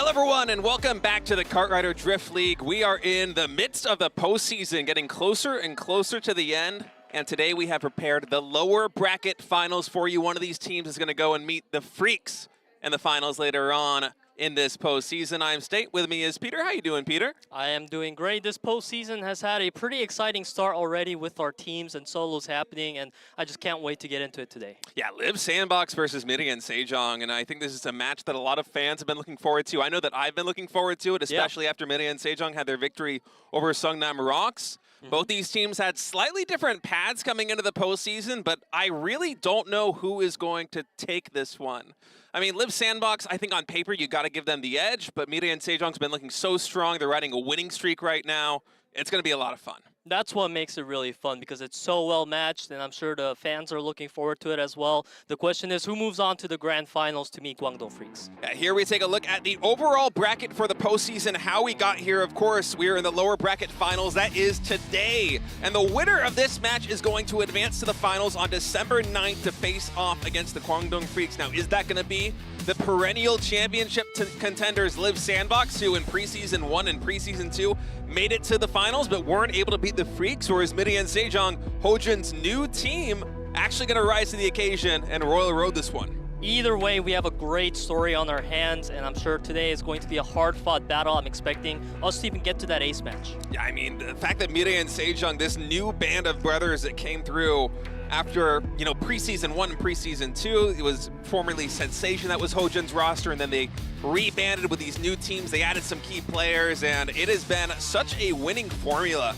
Hello everyone and welcome back to the Kart Rider Drift League. We are in the midst of the postseason, getting closer and closer to the end. And today we have prepared the lower bracket finals for you. One of these teams is going to go and meet the Freaks in the finals later on in this postseason. I'm State. With me is Peter. How you doing, Peter? I am doing great. This postseason has had a pretty exciting start already with our teams and solos happening, and I just can't wait to get into it today. Yeah, Liiv SANDBOX versus MIRAEN SEJONG, and I think this is a match that a lot of fans have been looking forward to. I know that I've been looking forward to it, especially after MIRAEN SEJONG had their victory over Sungnam Rocks. Both these teams had slightly different paths coming into the postseason, but I really don't know who is going to take this one. I mean, Liiv SANDBOX, I think on paper you got to give them the edge, but MIRAEN SEJONG's been looking so strong. They're riding a winning streak right now. It's going to be a lot of fun. That's what makes it really fun, because it's so well matched, and I'm sure the fans are looking forward to it as well. The question is, who moves on to the grand finals to meet Guangdong Freaks? Here we take a look at the overall bracket for the postseason, how we got here. Of course, we're in the lower bracket finals. That is today. And the winner of this match is going to advance to the finals on December 9th to face off against the Guangdong Freaks. Now, is that going to be the perennial championship contenders Liiv SANDBOX, who in preseason 1 and preseason 2 made it to the finals but weren't able to beat the Freaks, or is MIRAEN SEJONG, Hojin's new team, actually going to rise to the occasion and royal road this one? Either way, we have a great story on our hands, and I'm sure today is going to be a hard-fought battle. I'm expecting us to even get to that ace match. Yeah, I mean, the fact that MIRAEN SEJONG, this new band of brothers that came through after, you know, preseason 1 and preseason 2, it was formerly Sensation that was Hojin's roster, and then they rebanded with these new teams. They added some key players, and it has been such a winning formula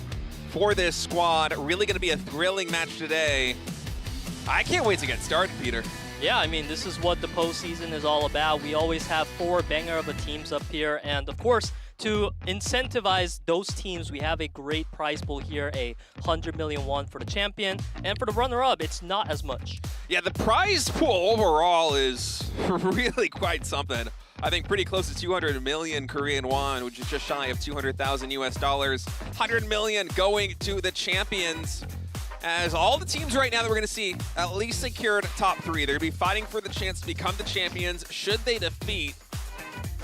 for this squad. Really going to be a thrilling match today. I can't wait to get started, Peter. Yeah, I mean, this is what the postseason is all about. We always have 4 banger of a teams up here, and of course, to incentivize those teams, we have a great prize pool here, a 100 million won for the champion, and for the runner-up, it's not as much. Yeah, the prize pool overall is really quite something. I think pretty close to 200 million Korean won, which is just shy of 200,000 US dollars. 100 million going to the champions, as all the teams right now that we're going to see at least secured top 3. They're going to be fighting for the chance to become the champions should they defeat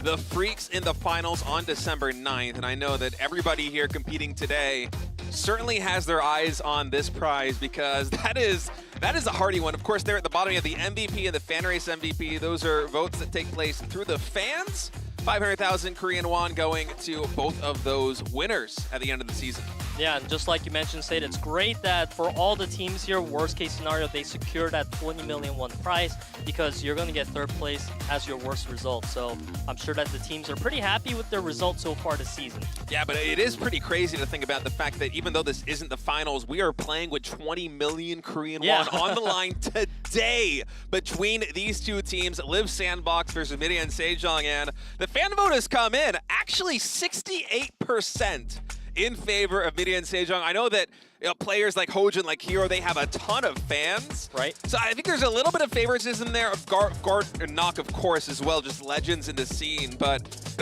the Freaks in the finals on December 9th. And I know that everybody here competing today certainly has their eyes on this prize, because that is a hearty one. Of course, there at the bottom you have the MVP and the fan race MVP. Those are votes that take place through the fans. 500,000 Korean won going to both of those winners at the end of the season. Yeah, and just like you mentioned, State, it's great that for all the teams here, worst case scenario, they secure that 20 million won prize, because you're going to get 3rd place as your worst result. So I'm sure that the teams are pretty happy with their results so far this season. Yeah, but it is pretty crazy to think about the fact that even though this isn't the finals, we are playing with 20 million Korean won on the line today between these two teams, Liiv SANDBOX versus MIRAEN SEJONG. And the fan vote has come in actually 68% in favor of MIRAEN SEJONG. I know that players like Hojin, like Hero, they have a ton of fans. Right. So I think there's a little bit of favoritism there of Gart and Knock, of course, as well, just legends in the scene. But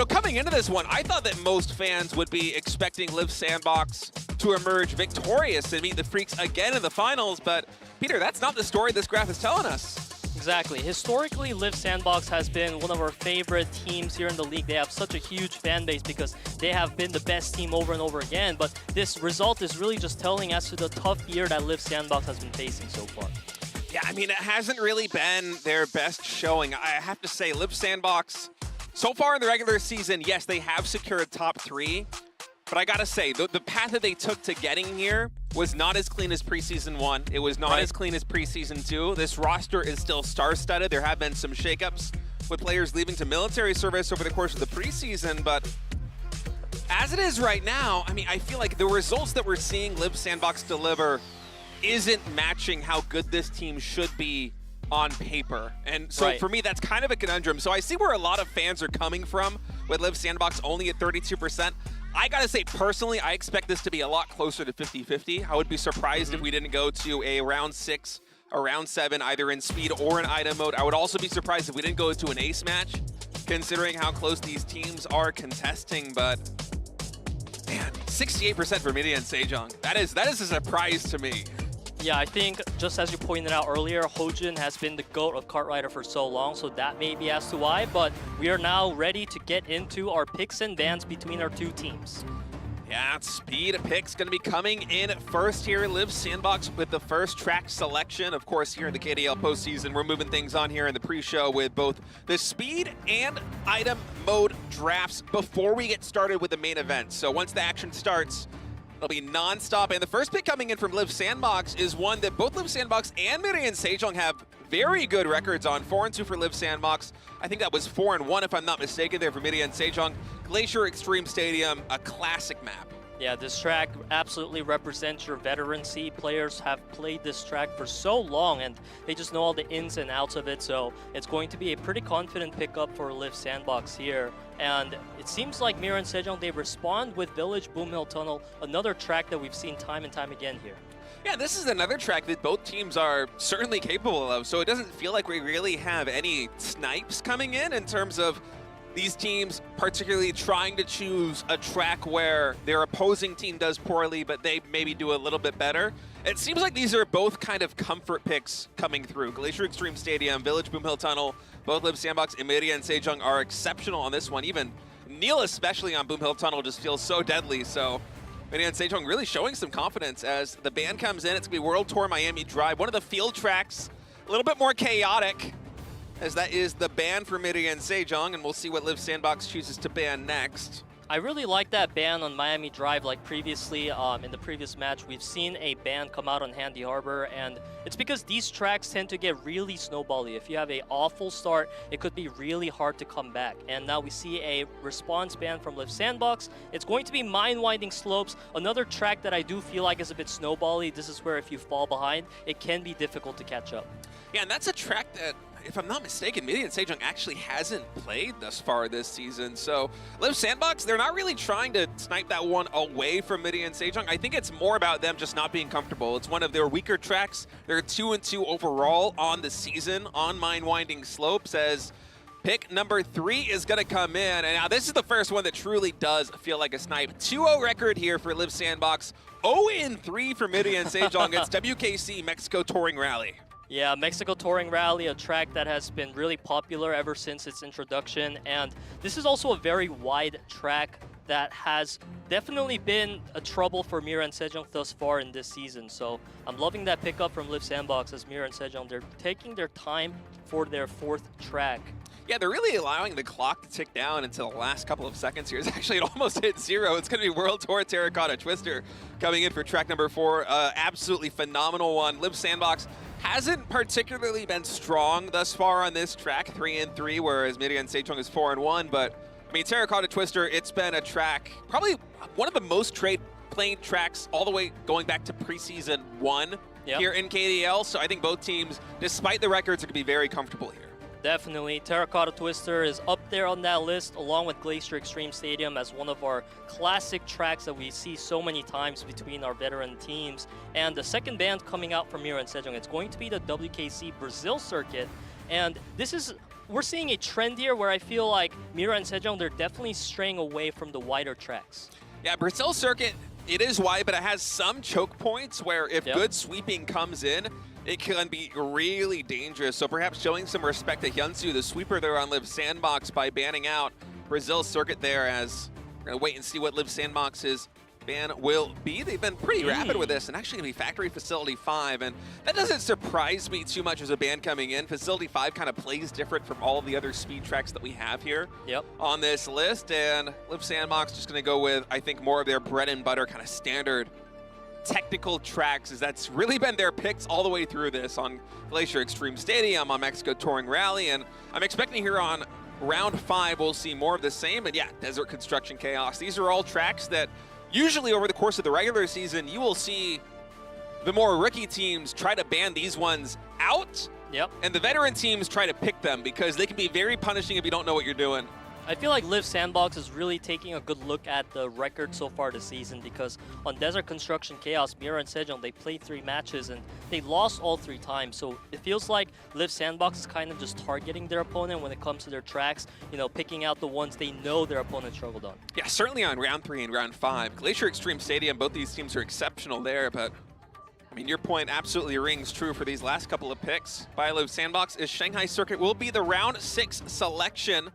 coming into this one, I thought that most fans would be expecting Liiv SANDBOX to emerge victorious and meet the Freaks again in the finals. But Peter, that's not the story this graph is telling us. Exactly. Historically, Liiv SANDBOX has been one of our favorite teams here in the league. They have such a huge fan base because they have been the best team over and over again. But this result is really just telling us to the tough year that Liiv SANDBOX has been facing so far. Yeah, I mean, it hasn't really been their best showing. I have to say, Liiv SANDBOX, so far in the regular season, yes, they have secured top 3. But I gotta say, the path that they took to getting here was not as clean as preseason 1. It was not as clean as preseason 2. This roster is still star-studded. There have been some shakeups with players leaving to military service over the course of the preseason, but as it is right now, I mean, I feel like the results that we're seeing Liiv SANDBOX deliver isn't matching how good this team should be on paper. And so for me, that's kind of a conundrum. So I see where a lot of fans are coming from with Liiv SANDBOX only at 32%. I gotta say, personally, I expect this to be a lot closer to 50-50. I would be surprised if we didn't go to a round 6 or round 7, either in speed or in item mode. I would also be surprised if we didn't go to an ace match, considering how close these teams are contesting. But man, 68% for MIRAEN SEJONG. That is a surprise to me. Yeah, I think just as you pointed out earlier, Hojin has been the GOAT of Kart Rider for so long, so that may be as to why, but we are now ready to get into our picks and bans between our two teams. Yeah, speed picks going to be coming in first here. Liiv SANDBOX with the first track selection. Of course, here in the KDL postseason, we're moving things on here in the pre-show with both the speed and item mode drafts before we get started with the main event. So once the action starts, it'll be non-stop. And the first pick coming in from Liiv SANDBOX is one that both Liiv SANDBOX and MIRAEN SEJONG have very good records on. 4-2 for Liiv SANDBOX. I think that was 4-1 if I'm not mistaken there for MIRAEN SEJONG. Glacier Extreme Stadium, a classic map. Yeah, this track absolutely represents your veterancy. Players have played this track for so long and they just know all the ins and outs of it, so it's going to be a pretty confident pickup for Liiv SANDBOX here. And it seems like MIRAEN SEJONG, they respond with Village Boom Hill Tunnel, another track that we've seen time and time again here. Yeah, this is another track that both teams are certainly capable of, so it doesn't feel like we really have any snipes coming in terms of these teams particularly trying to choose a track where their opposing team does poorly, but they maybe do a little bit better. It seems like these are both kind of comfort picks coming through. Glacier Extreme Stadium, Village Boom Hill Tunnel, both Liiv SANDBOX and MIRAEN SEJONG are exceptional on this one. Even Neil, especially on Boom Hill Tunnel, just feels so deadly. So MIRAEN SEJONG really showing some confidence as the ban comes in. It's going to be World Tour Miami Drive, one of the field tracks, a little bit more chaotic, as that is the ban for MIRAEN SEJONG, and we'll see what Liiv SANDBOX chooses to ban next. I really like that ban on Miami Drive. Like previously, in the previous match, we've seen a ban come out on Handy Harbor, and it's because these tracks tend to get really snowbally. If you have an awful start, it could be really hard to come back. And now we see a response ban from Liiv SANDBOX. It's going to be Mine Winding Slopes, another track that I do feel like is a bit snowbally. This is where if you fall behind, it can be difficult to catch up. Yeah, and that's a track that, if I'm not mistaken, MIRAEN SEJONG actually hasn't played thus far this season. So Liiv SANDBOX, they're not really trying to snipe that one away from MIRAEN SEJONG. I think it's more about them just not being comfortable. It's one of their weaker tracks. They're 2-2 overall on the season on Mine Winding Slopes, as pick number 3 is going to come in. And now this is the first one that truly does feel like a snipe. 2-0 record here for Liiv SANDBOX. 0-3 for MIRAEN SEJONG. It's WKC Mexico Touring Rally. Yeah, Mexico Touring Rally, a track that has been really popular ever since its introduction. And this is also a very wide track that has definitely been a trouble for MIRAEN SEJONG thus far in this season. So I'm loving that pickup from Liiv SANDBOX as MIRAEN SEJONG, they're taking their time for their 4th track. Yeah, they're really allowing the clock to tick down until the last couple of seconds here. It's actually, it almost hit 0. It's going to be World Tour Terracotta Twister coming in for track number 4. Absolutely phenomenal one. Liiv SANDBOX hasn't particularly been strong thus far on this track, 3-3, whereas MIRAEN SEJONG is 4-1. But I mean, Terracotta Twister, it's been a track, probably one of the most played tracks all the way going back to preseason 1 here in KDL. So I think both teams, despite the records, are going to be very comfortable here. Definitely. Terracotta Twister is up there on that list, along with Glacier Extreme Stadium as one of our classic tracks that we see so many times between our veteran teams. And the second band coming out from MIRAEN SEJONG, it's going to be the WKC Brazil circuit. And this is, we're seeing a trend here where I feel like MIRAEN SEJONG, they're definitely straying away from the wider tracks. Yeah, Brazil circuit, it is wide, but it has some choke points where if good sweeping comes in, it can be really dangerous. So perhaps showing some respect to Hyunsu, the sweeper there on Liiv SANDBOX, by banning out Brazil circuit there, as we're going to wait and see what Liiv SANDBOX's ban will be. They've been pretty rapid with this, and actually going to be Factory Facility 5, and that doesn't surprise me too much as a ban coming in. Facility 5 kind of plays different from all of the other speed tracks that we have here on this list, and Liiv SANDBOX just going to go with, I think, more of their bread and butter kind of standard technical tracks, as that's really been their picks all the way through this on Glacier Extreme Stadium, on Mexico Touring Rally, and I'm expecting here on round 5 we'll see more of the same. And yeah, Desert Construction Chaos, these are all tracks that usually over the course of the regular season you will see the more rookie teams try to ban these ones out, and the veteran teams try to pick them because they can be very punishing if you don't know what you're doing. I feel like Liiv SANDBOX is really taking a good look at the record so far this season, because on Desert Construction Chaos, MIRAEN SEJONG, they played 3 matches and they lost all 3 times. So it feels like Liiv SANDBOX is kind of just targeting their opponent when it comes to their tracks, you know, picking out the ones they know their opponent struggled on. Yeah, certainly on round 3 and round 5. Glacier Extreme Stadium, both these teams are exceptional there, but I mean, your point absolutely rings true for these last couple of picks by Liiv SANDBOX, as Shanghai Circuit will be the round 6 selection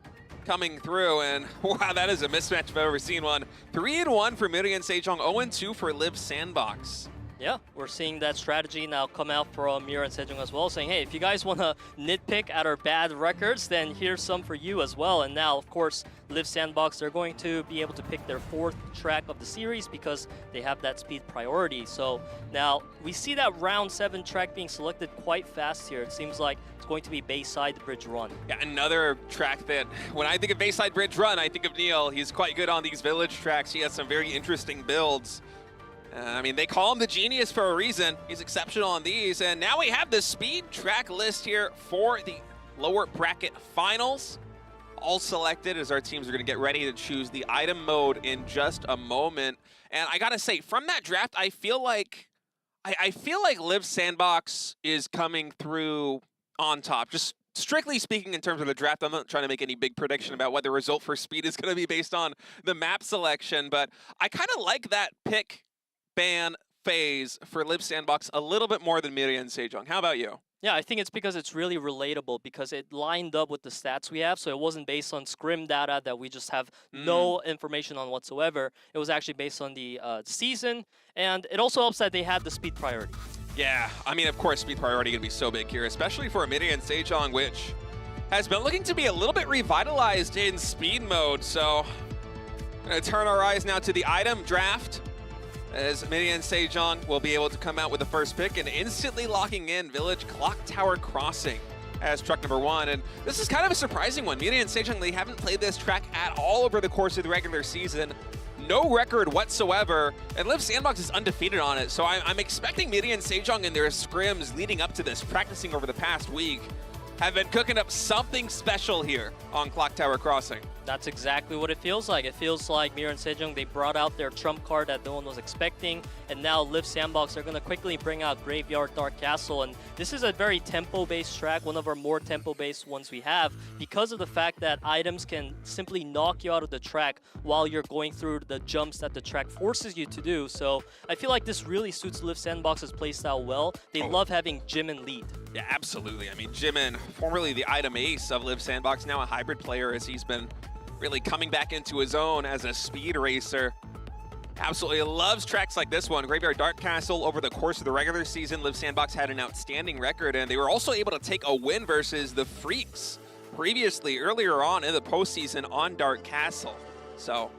coming through. And wow, that is a mismatch if I've ever seen one. 3-1 for MIRAEN SEJONG, 0-2 for Liiv SANDBOX. Yeah, we're seeing that strategy now come out from MIRAEN SEJONG as well, saying, hey, if you guys want to nitpick at our bad records, then here's some for you as well. And now, of course, Liiv SANDBOX, they're going to be able to pick their 4th track of the series because they have that speed priority. So now we see that round 7 track being selected quite fast here. It seems like it's going to be Bayside Bridge Run. Yeah, another track that, when I think of Bayside Bridge Run, I think of Neil. He's quite good on these village tracks. He has some very interesting builds. I mean, they call him the genius for a reason. He's exceptional on these. And now we have the speed track list here for the lower bracket finals. All selected as our teams are going to get ready to choose the item mode in just a moment. And I got to say, from that draft, I feel like Liiv SANDBOX is coming through on top. Just strictly speaking in terms of the draft, I'm not trying to make any big prediction about what the result for speed is going to be based on the map selection. But I kind of like that pick ban phase for Liiv SANDBOX a little bit more than MIRAEN SEJONG. How about you? Yeah, I think it's because it's really relatable because it lined up with the stats we have. So it wasn't based on scrim data that we just have no information on whatsoever. It was actually based on the season. And it also helps that they had the speed priority. Yeah, I mean, of course, speed priority going to be so big here, especially for MIRAEN SEJONG, which has been looking to be a little bit revitalized in speed mode. So I'm going to turn our eyes now to the item draft, as MIRAEN SEJONG will be able to come out with the first pick and instantly locking in Village Clock Tower Crossing as truck number 1. And this is kind of a surprising one. MIRAEN SEJONG, they haven't played this track at all over the course of the regular season. No record whatsoever, and Liiv SANDBOX is undefeated on it. So I'm expecting MIRAEN SEJONG in their scrims leading up to this, practicing over the past week, have been cooking up something special here on Clock Tower Crossing. That's exactly what it feels like. It feels like MIRAEN SEJONG, they brought out their trump card that no one was expecting, and now Liiv SANDBOX are going to quickly bring out Graveyard Dark Castle. And this is a very tempo-based track, one of our more tempo-based ones we have, because of the fact that items can simply knock you out of the track while you're going through the jumps that the track forces you to do. So I feel like this really suits Liiv SANDBOX's playstyle well. They love having Jimin lead. Yeah, absolutely. I mean, Jimin, formerly the item ace of Liiv SANDBOX, now a hybrid player as he's been really coming back into his own as a speed racer. Absolutely loves tracks like this one. Graveyard Dark Castle, over the course of the regular season, Liiv SANDBOX had an outstanding record, and they were also able to take a win versus the Freaks previously, earlier on in the postseason on Dark Castle. So,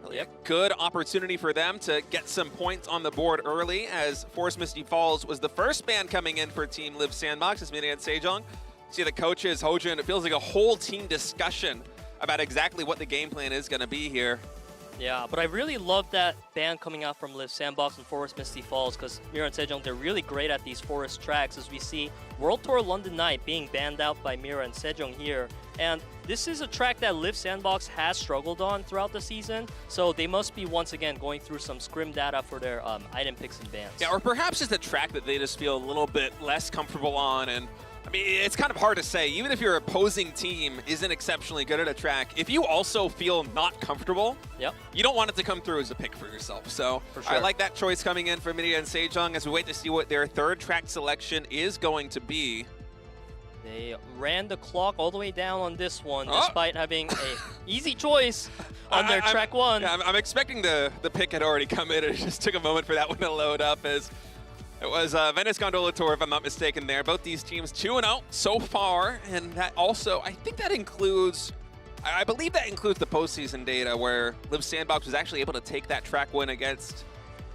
really a good opportunity for them to get some points on the board early, as Forest Misty Falls was the first ban coming in for Team Liiv SANDBOX, as MIRAEN SEJONG. See the coaches, Hojin, it feels like a whole team discussion about exactly what the game plan is going to be here. Yeah, but I really love that ban coming out from Liiv SANDBOX and Forest Misty Falls, because MIRAEN SEJONG, they're really great at these forest tracks, as we see World Tour London Night being banned out by MIRAEN SEJONG here. And this is a track that Liiv SANDBOX has struggled on throughout the season, so they must be once again going through some scrim data for their item picks and bans. Yeah, or perhaps it's a track that they just feel a little bit less comfortable on. And I mean, it's kind of hard to say. Even if your opposing team isn't exceptionally good at a track, if you also feel not comfortable, you don't want it to come through as a pick for yourself. So I like that choice coming in for MIRAEN SEJONG as we wait to see what their 3rd track selection is going to be. They ran the clock all the way down on this one, despite having an easy choice on their track 1. Yeah, I'm expecting the pick had already come in. It just took a moment for that one to load up, as it was Venice Gondola Tour, if I'm not mistaken there. Both these teams 2-0 so far, and that also, I think that includes, I believe that includes the postseason data where Liiv SANDBOX was actually able to take that track win against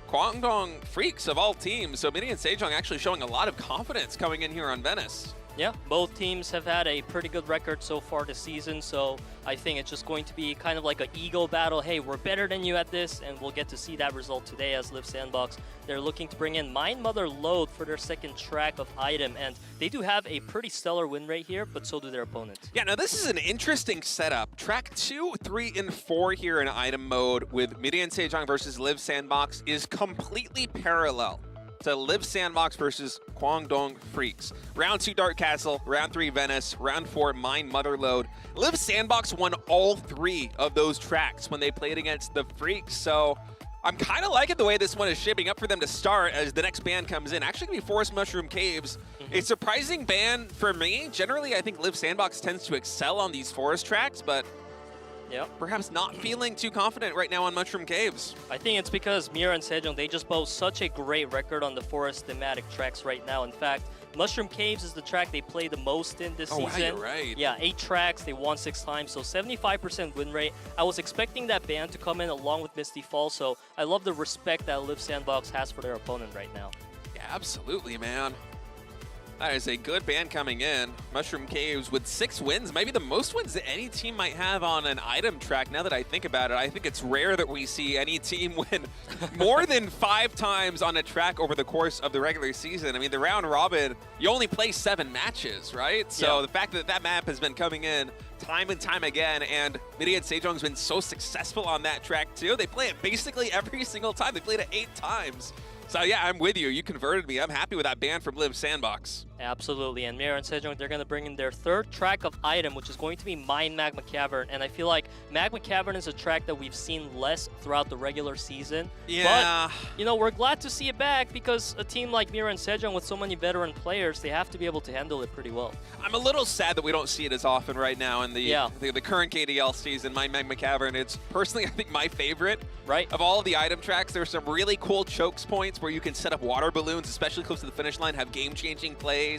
Guangdong Freaks of all teams. So MIRAEN SEJONG actually showing a lot of confidence coming in here on Venice. Yeah, both teams have had a pretty good record so far this season, so I think it's just going to be kind of like an ego battle. Hey, we're better than you at this, and we'll get to see that result today as Liiv SANDBOX. They're looking to bring in Mind Mother Load for their 2nd track of item, and they do have a pretty stellar win rate here, but so do their opponents. Yeah, now this is an interesting setup. Track 2, 3, and 4 here in item mode with MIRAEN SEJONG versus Liiv SANDBOX is completely parallel to Liiv SANDBOX versus Guangdong Freaks. Round 2, Dark Castle. Round 3, Venice. Round 4, Mind Mother Load. Liiv SANDBOX won all 3 of those tracks when they played against the Freaks. So I'm kind of liking the way this one is shaping up for them to start as the next ban comes in. Actually, going to be Forest Mushroom Caves. A surprising ban for me. Generally, I think Liiv Sandbox tends to excel on these forest tracks, but perhaps not feeling too confident right now on Mushroom Caves. I think it's because MIRAEN and SEJONG, they just boast such a great record on the forest thematic tracks right now. In fact, Mushroom Caves is the track they play the most in this season. Wow, you're right. Yeah, 8 tracks, they won 6 times, so 75% win rate. I was expecting that ban to come in along with Misty Falls, so I love the respect that Liiv Sandbox has for their opponent right now. Yeah, absolutely, man. That is a good ban coming in. Mushroom Caves with 6 wins, maybe the most wins that any team might have on an item track. Now that I think about it, I think it's rare that we see any team win more than 5 times on a track over the course of the regular season. I mean, the round robin, you only play 7 matches, right? So the fact that that map has been coming in time and time again, and MIRAEN SEJONG's been so successful on that track too. They play it basically every single time. They played it 8 times. So yeah, I'm with you. You converted me. I'm happy with that ban from Liiv Sandbox. Absolutely, and MIRAEN and SEJONG, they're going to bring in their 3rd track of item, which is going to be Mine Magma Cavern. And I feel like Magma Cavern is a track that we've seen less throughout the regular season. Yeah. But, you know, we're glad to see it back because a team like MIRAEN and SEJONG with so many veteran players, they have to be able to handle it pretty well. I'm a little sad that we don't see it as often right now in the current KDL season. Mine Magma Cavern, it's personally, I think, my favorite. Right. Of all of the item tracks, there's some really cool chokes points where you can set up water balloons, especially close to the finish line, have game-changing plays.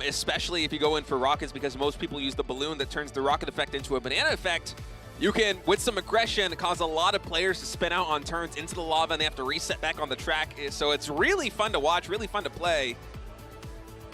Especially if you go in for rockets, because most people use the balloon that turns the rocket effect into a banana effect. You can, with some aggression, cause a lot of players to spin out on turns into the lava, and they have to reset back on the track. So it's really fun to watch, really fun to play.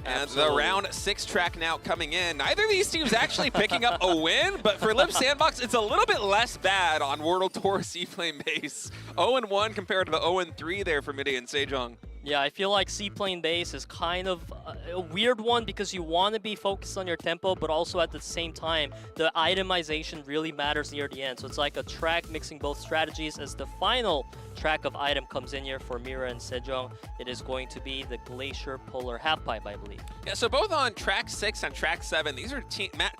And the round 6 track now coming in. Neither of these teams actually picking up a win, but for Liiv Sandbox, it's a little bit less bad on World Tour Seaflame base. 0-1 compared to the 0-3 there for MIRAEN and SEJONG. Yeah, I feel like Seaplane base is kind of a weird one because you want to be focused on your tempo, but also at the same time, the itemization really matters near the end. So it's like a track mixing both strategies. As the final track of item comes in here for MIRAEN and SEJONG, it is going to be the Glacier Polar Halfpipe, I believe. Yeah, so both on track 6 and track 7, these are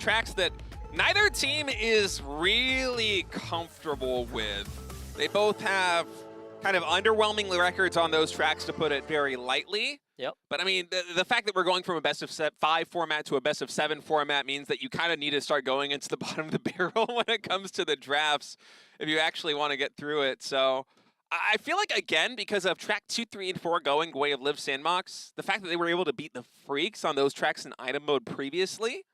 tracks that neither team is really comfortable with. They both have kind of underwhelming records on those tracks, to put it very lightly. Yep. But I mean, the fact that we're going from a best of 5 format to a best of 7 format means that you kind of need to start going into the bottom of the barrel when it comes to the drafts if you actually want to get through it. So I feel like, again, because of track 2, 3, and 4 going way of Liiv Sandbox, the fact that they were able to beat the Freaks on those tracks in item mode previously,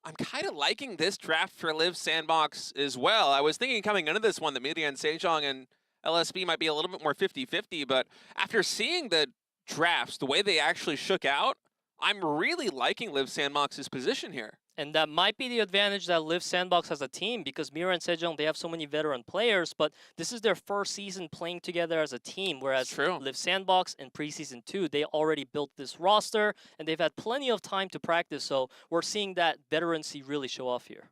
I'm kind of liking this draft for Liiv Sandbox as well. I was thinking coming into this one that MIRAEN, SEJONG, and LSB might be a little bit more 50-50, but after seeing the drafts, the way they actually shook out, I'm really liking Liiv Sandbox's position here. And that might be the advantage that Liiv Sandbox has a team, because MIRAEN and SEJONG, they have so many veteran players, but this is their first season playing together as a team, whereas Liiv Sandbox in preseason 2, they already built this roster, and they've had plenty of time to practice, so we're seeing that veterancy really show off here.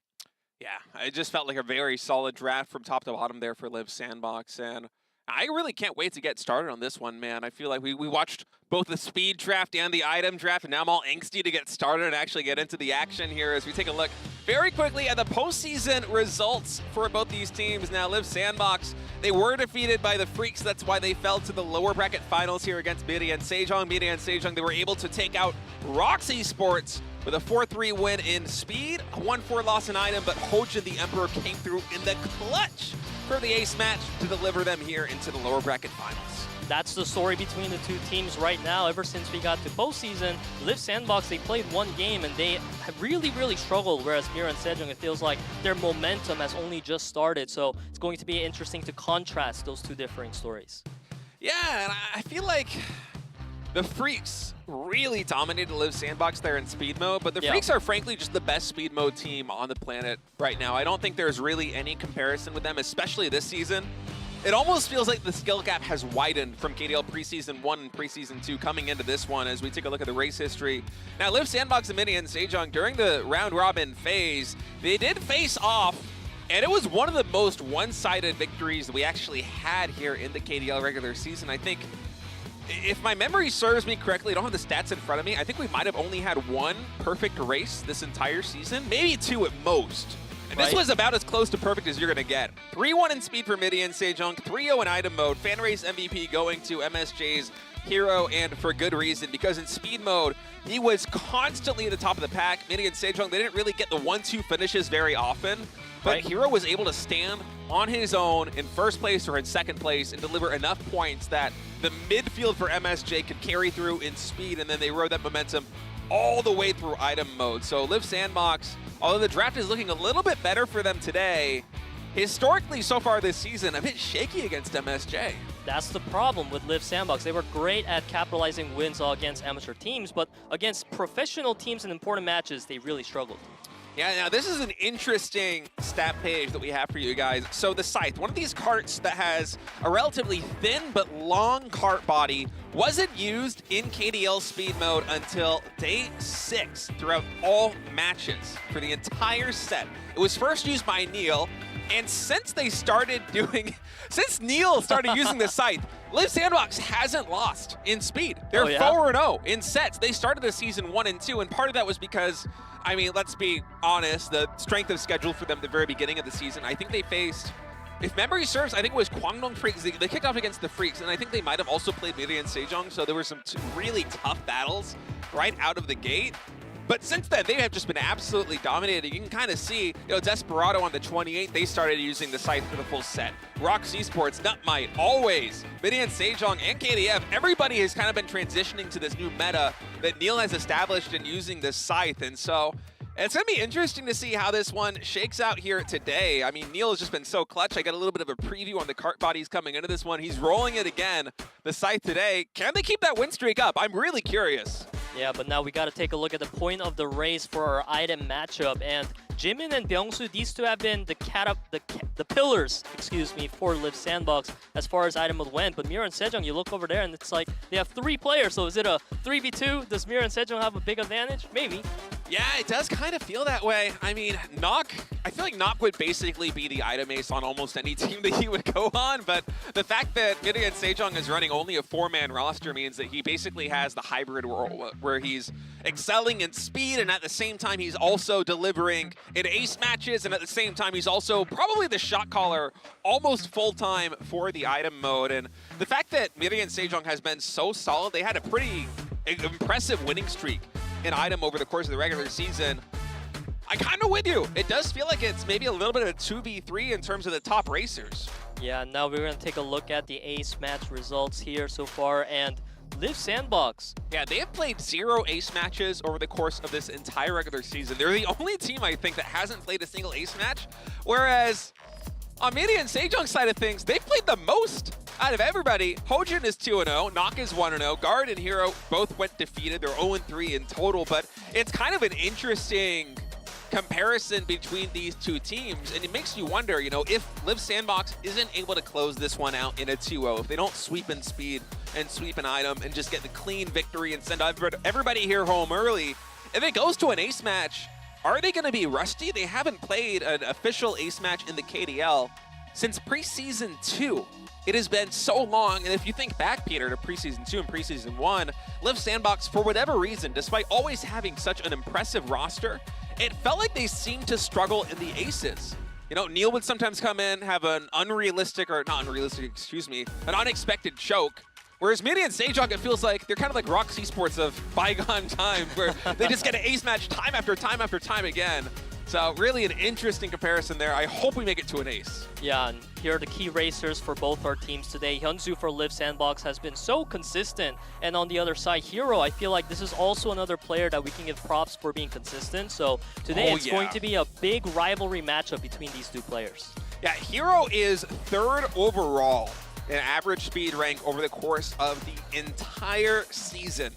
Yeah, it just felt like a very solid draft from top to bottom there for Liiv Sandbox, and I really can't wait to get started on this one, man. I feel like we watched both the speed draft and the item draft, and now I'm all angsty to get started and actually get into the action here as we take a look very quickly at the postseason results for both these teams. Now, Liiv Sandbox, they were defeated by the Freaks. That's why they fell to the lower bracket finals here against MIRAEN and SEJONG. MIRAEN and SEJONG, they were able to take out Roxy Sports with a 4-3 win in speed, a 1-4 loss in item, but Hoja the Emperor came through in the clutch for the ace match to deliver them here into the lower bracket finals. That's the story between the two teams right now. Ever since we got to postseason, Liiv Sandbox, they played one game and they have really struggled, whereas MIRAEN and SEJONG, it feels like their momentum has only just started. So it's going to be interesting to contrast those two differing stories. Yeah, and I feel like the Freaks really dominated Liiv Sandbox there in speed mode, but the Freaks are frankly just the best speed mode team on the planet right now. I don't think there's really any comparison with them, especially this season. It almost feels like the skill gap has widened from KDL preseason 1 and preseason 2 coming into this one as we take a look at the race history. Now, Liiv Sandbox and MIRAEN and SEJONG, during the round robin phase, they did face off, and it was one of the most one-sided victories that we actually had here in the KDL regular season. I think, if my memory serves me correctly, I don't have the stats in front of me, I think we might have only had 1 perfect race this entire season, maybe 2 at most. And this was about as close to perfect as you're going to get. 3-1 in speed for MIRAEN SEJONG, 3-0 in item mode. Fan race MVP going to MSJ's Hero, and for good reason, because in speed mode, he was constantly at the top of the pack. MIRAEN SEJONG, they didn't really get the 1-2 finishes very often, but Hero was able to stand on his own in first place or in second place and deliver enough points that the midfield for MSJ could carry through in speed, and then they rode that momentum all the way through item mode. So Liiv SANDBOX, although the draft is looking a little bit better for them today, historically so far this season, a bit shaky against MSJ. That's the problem with Liiv SANDBOX. They were great at capitalizing wins against amateur teams, but against professional teams in important matches, they really struggled. Yeah, now this is an interesting stat page that we have for you guys. So the Scythe, one of these carts that has a relatively thin but long cart body, wasn't used in KDL speed mode until day 6 throughout all matches for the entire set. It was first used by Neil, and since Neil started using the Scythe, Liiv SANDBOX hasn't lost in speed. They're 4-0 in sets. They started the season 1 and 2, and part of that was because, I mean, let's be honest, the strength of schedule for them at the very beginning of the season, I think they faced, if memory serves, I think it was Kwangdong Freaks. They kicked off against the Freaks, and I think they might have also played MIRAEN SEJONG, so there were some really tough battles right out of the gate. But since then, they have just been absolutely dominating. You can kind of see, Desperado on the 28th, they started using the Scythe for the full set. Rox Esports, Nutmite, always. MIRAEN SEJONG and KDF, everybody has kind of been transitioning to this new meta that Neil has established in using the Scythe. And so it's going to be interesting to see how this one shakes out here today. I mean, Neil has just been so clutch. I got a little bit of a preview on the cart bodies coming into this one. He's rolling it again, the Scythe today. Can they keep that win streak up? I'm really curious. Yeah, but now we got to take a look at the point of the race for our item matchup. And Jimin and Byungsu, these two have been the pillars, for Liiv SANDBOX as far as item mode went. But MIRAEN SEJONG, you look over there and it's like they have 3 players. So is it a 3v2? Does MIRAEN SEJONG have a big advantage? Maybe. Yeah, it does kind of feel that way. I mean, I feel like Nock would basically be the item ace on almost any team that he would go on, but the fact that MIRAEN SEJONG is running only a 4-man roster means that he basically has the hybrid role where he's excelling in speed, and at the same time he's also delivering in ace matches, and at the same time he's also probably the shot caller almost full-time for the item mode. And the fact that MIRAEN SEJONG has been so solid, they had a pretty impressive winning streak in item over the course of the regular season. I kind of with you. It does feel like it's maybe a little bit of a 2v3 in terms of the top racers. Yeah, now we're going to take a look at the ace match results here so far, and Liiv SANDBOX. Yeah, they have played 0 ace matches over the course of this entire regular season. They're the only team, I think, that hasn't played a single ace match, whereas on MIRAEN SEJONG's side of things, they've played the most out of everybody. Hojin is 2-0, Nock is 1-0, Guard and Hero both went defeated. They're 0-3 in total, but it's kind of an interesting comparison between these two teams, and it makes you wonder, if Liiv SANDBOX isn't able to close this one out in a 2-0, if they don't sweep in speed and sweep an item and just get the clean victory and send everybody here home early, if it goes to an ace match, are they going to be rusty? They haven't played an official ace match in the KDL since preseason 2. It has been so long, and if you think back, Peter, to preseason 2 and preseason 1, Liiv SANDBOX, for whatever reason, despite always having such an impressive roster, it felt like they seemed to struggle in the aces. Neil would sometimes come in, have an an unexpected choke. Whereas MIRAEN SEJONG, it feels like they're kind of like Rox Esports of bygone times, where they just get an ace match time after time after time again. So really an interesting comparison there. I hope we make it to an ace. Yeah, and here are the key racers for both our teams today. Hyunsu for Liiv SANDBOX has been so consistent. And on the other side, Hero, I feel like this is also another player that we can give props for being consistent. So today it's going to be a big rivalry matchup between these two players. Yeah, Hero is 3rd overall in average speed rank over the course of the entire season.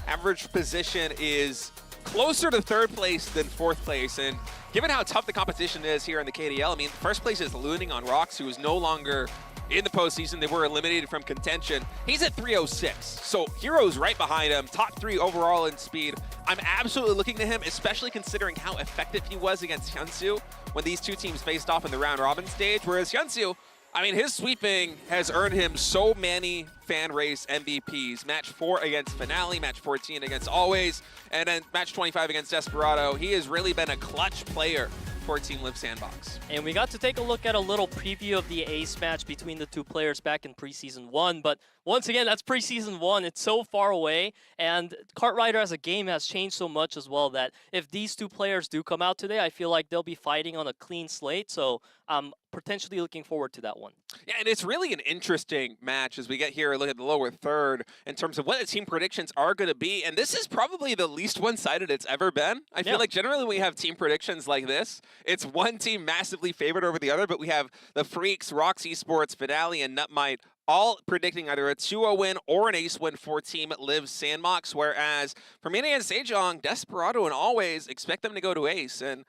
Average position is closer to 3rd place than 4th place, and given how tough the competition is here in the KDL, I mean, 1st place is looning on Rox, who is no longer in the postseason. They were eliminated from contention. He's at 306, so Hero's right behind him, top 3 overall in speed. I'm absolutely looking to him, especially considering how effective he was against Hyunsu when these two teams faced off in the round robin stage, whereas Hyunsu, I mean, his sweeping has earned him so many fan race MVPs. Match 4 against Finale, match 14 against Always, and then match 25 against Desperado. He has really been a clutch player for Team Liiv SANDBOX. And we got to take a look at a little preview of the ace match between the two players back in preseason 1. But once again, that's preseason 1. It's so far away. And Cartwrighter as a game has changed so much as well that if these two players do come out today, I feel like they'll be fighting on a clean slate. So I'm potentially looking forward to that one. Yeah, and it's really an interesting match as we get here and look at the lower third in terms of what the team predictions are going to be. And this is probably the least one-sided it's ever been. I feel like generally when we have team predictions like this, it's one team massively favored over the other, but we have the Freaks, Rox Esports, Finale, and Nutmite all predicting either a 2-0 win or an ace win for Team Liiv SANDBOX, whereas for MIRAEN and SEJONG, Desperado and Always expect them to go to ace. And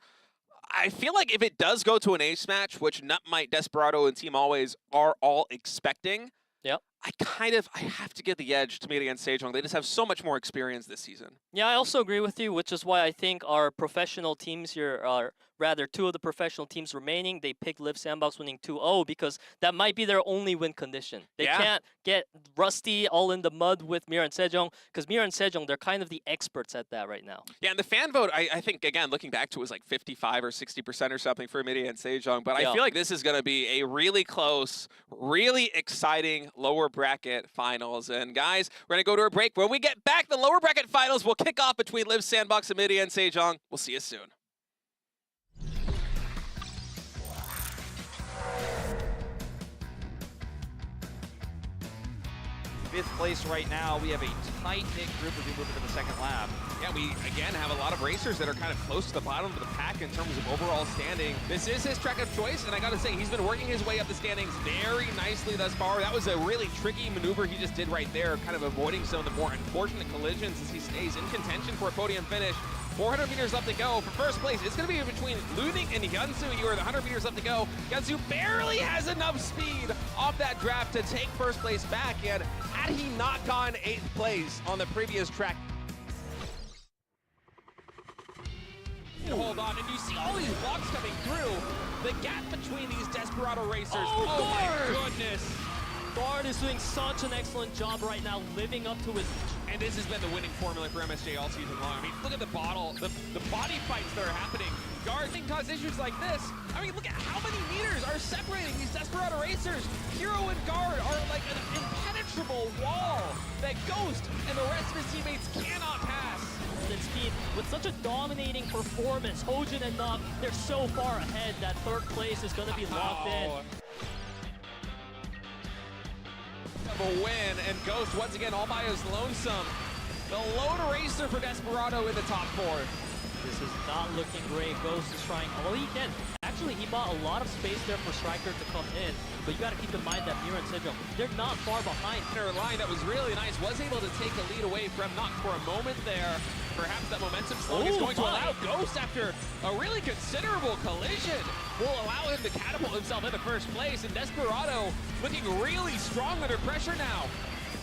I feel like if it does go to an ace match, which Nutmite, Desperado, and Team Always are all expecting, I have to give the edge to MIRAEN and SEJONG. They just have so much more experience this season. Yeah, I also agree with you, which is why I think our professional teams here are rather two of the professional teams remaining. They picked Liiv SANDBOX winning 2-0 because that might be their only win condition. They can't get rusty all in the mud with MIRAEN and SEJONG because MIRAEN and SEJONG, they're kind of the experts at that right now. Yeah, and the fan vote, I think, again, looking back to it, was like 55 or 60% or something for MIRAEN and SEJONG, but I feel like this is going to be a really close, really exciting lower bracket finals. And guys, we're going to go to a break. When we get back, the lower bracket finals will kick off between Liiv SANDBOX and MIRAEN and SEJONG. We'll see you soon. Fifth place right now. We have a tight-knit group as we move into the second lap. Yeah, we, again, have a lot of racers that are kind of close to the bottom of the pack in terms of overall standing. This is his track of choice, and I got to say, he's been working his way up the standings very nicely thus far. That was a really tricky maneuver he just did right there, kind of avoiding some of the more unfortunate collisions as he stays in contention for a podium finish. 400 meters left to go for first place. It's going to be between Luding and Hyunsu. You are the 100 meters left to go. Hyunsu barely has enough speed off that draft to take first place back. And had he not gone 8th place on the previous track, hold on, and you see all these blocks coming through. The gap between these Desperado racers. Oh my goodness. Guard is doing such an excellent job right now, living up to his... And this has been the winning formula for MSJ all season long. I mean, look at the bottle, the body fights that are happening. Guard can cause issues like this. I mean, look at how many meters are separating these Desperado racers. Hero and Guard are like an impenetrable wall that Ghost and the rest of his teammates cannot pass. And speed, with such a dominating performance, Hojin and Nok, they're so far ahead that third place is going to be locked in. Of a win, and Ghost once again all by his lonesome. The lone racer for Desperado in the top 4. This is not looking great. Ghost is trying all he can. Actually, he bought a lot of space there for Striker to come in, but you got to keep in mind that MIRAEN and SEJONG, they're not far behind. Their line that was really nice was able to take the lead away from Nok for a moment there. Perhaps that momentum slowing is going to allow Ghost, after a really considerable collision, will allow him to catapult himself into first place. And Desperado looking really strong under pressure now.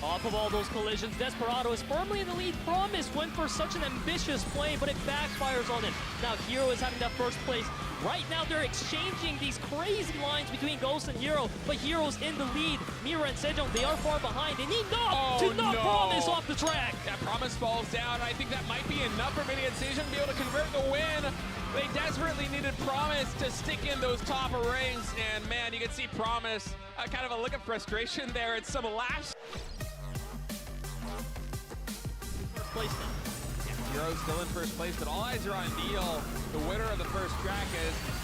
Off of all those collisions, Desperado is firmly in the lead. Promise went for such an ambitious play, but it backfires on him. Now Hero is having that first place. Right now they're exchanging these crazy lines between Ghost and Hero, but Hero's in the lead. MIRAEN and SEJONG, they are far behind. They need Nok to knock Promise off the track. That Promise falls down. I think that might be enough for MIRAEN and SEJONG to be able to convert the win. They desperately needed Promise to stick in those top rings, and man, you can see Promise, kind of a look of frustration there. It's some last... Place now. Yeah, Hero's still in first place, but all eyes are on Neil, the winner of the first track.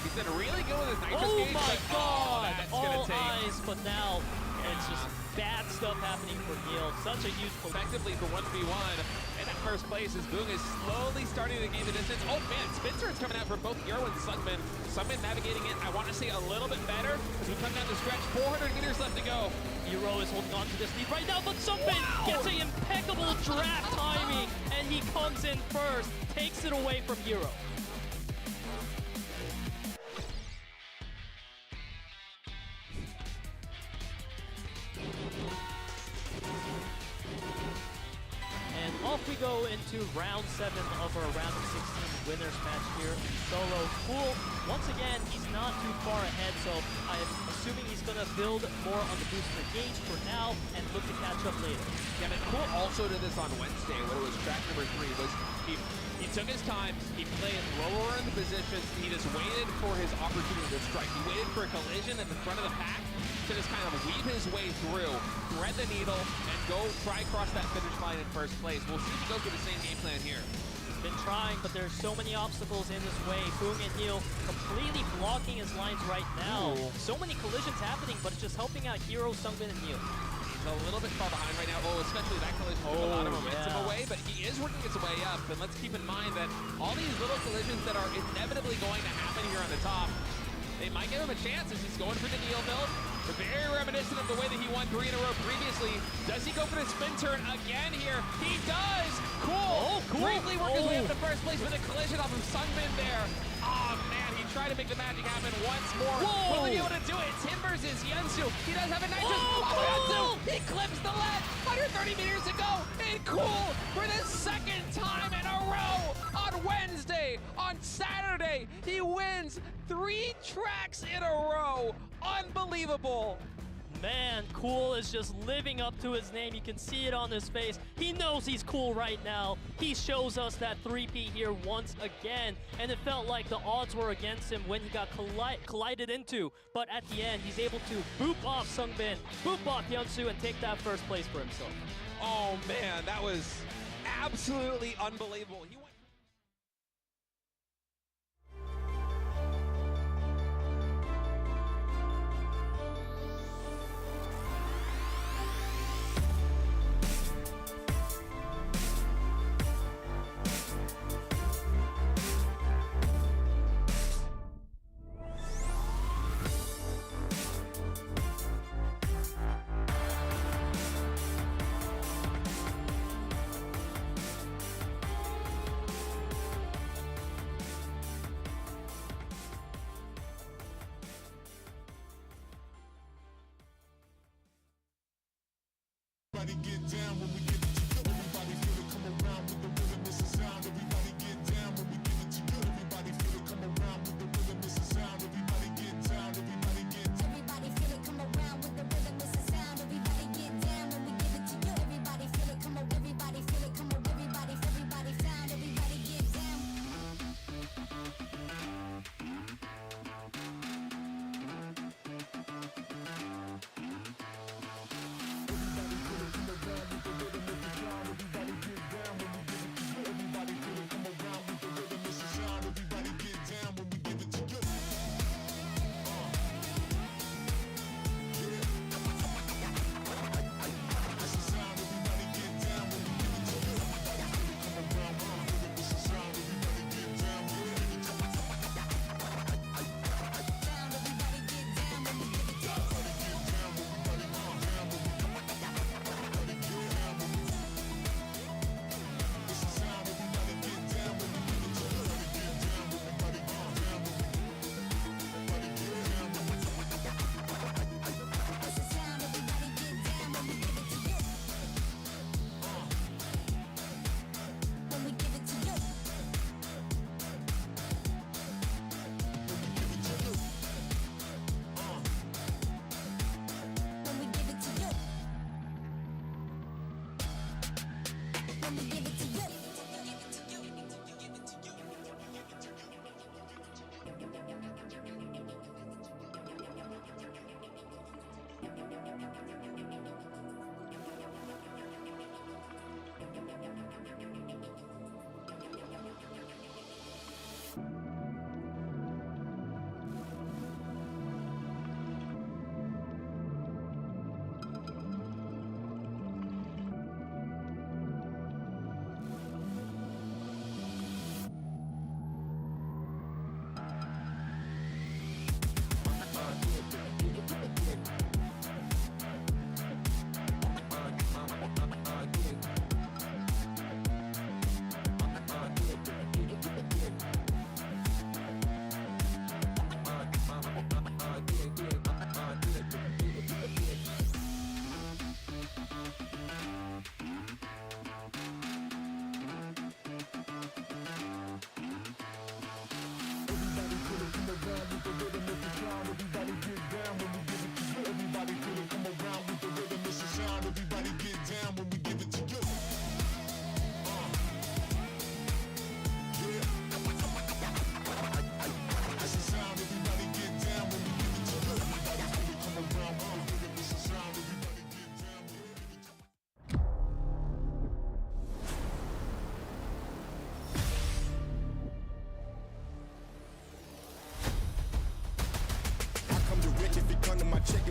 He's been really good with his nitrous gauge. Oh my god! That's all gonna take... eyes, but now it's just bad stuff happening for Neil. Such a huge... Effectively for 1v1. And at first place as Boong is slowly starting to gain the distance. Oh man, Spencer is coming out for both Hero and Sungmin. Sungmin navigating it, I want to say, a little bit better as we come down the stretch. 400 meters left to go. Hero is holding on to this lead right now, but Sungmin gets an impeccable draft timing, and he comes in first, takes it away from Hero. And off we go into round 7 of our round of 16 winners match here in solo. Pool, once again, he's not too far ahead, so I'm assuming he's going to build more on the booster gauge for now and look to catch up later. Yeah, and Pool also did this on Wednesday when it was track number 3, was He took his time, he played lower in the positions, he just waited for his opportunity to strike. He waited for a collision at the front of the pack to just kind of weave his way through, thread the needle, and go try cross that finish line in first place. We'll see if he goes with the same game plan here. He's been trying, but there's so many obstacles in his way. Boong and Neil completely blocking his lines right now. So many collisions happening, but it's just helping out Hero, Sungbin, and Neil. He's a little bit far behind right now. Oh, especially that collision took a lot of momentum away, but he is working his way up. And let's keep in mind that all these little collisions that are inevitably going to happen here on the top, they might give him a chance as he's going for the Neil build. Very reminiscent of the way that he won 3 in a row previously. Does he go for the spin turn again here? He does! Cool! Cool. Briefly work his way up to first place with a collision off of Sungbin there. Oh man, he tried to make the magic happen once more. Will he be able to do it? It's him versus Yunsu. He does have a nice Yunsu! He clips the lead! 130 meters to go! And Cool for the second time in a row! On Wednesday, on Saturday, he wins 3 tracks in a row! Unbelievable! Man, Cool is just living up to his name. You can see it on his face. He knows he's cool right now. He shows us that 3P here once again, and it felt like the odds were against him when he got collided into. But at the end, he's able to boop off Sungbin, boop off Yunsu, and take that first place for himself. Oh man, that was absolutely unbelievable. He went Everybody get down when we give it to you. Everybody feel it come around with the rhythm, it's a sound. Everybody get down when we give it to you. Everybody feel it come around with the rhythm, it's a sound. Everybody get down, everybody get down. Everybody feel it come around with the rhythm, it's a sound. Everybody get down when we give it to you. Everybody feel it come around, everybody feel it come around, everybody sound. Everybody get down. Everybody feel it come around with the rhythm,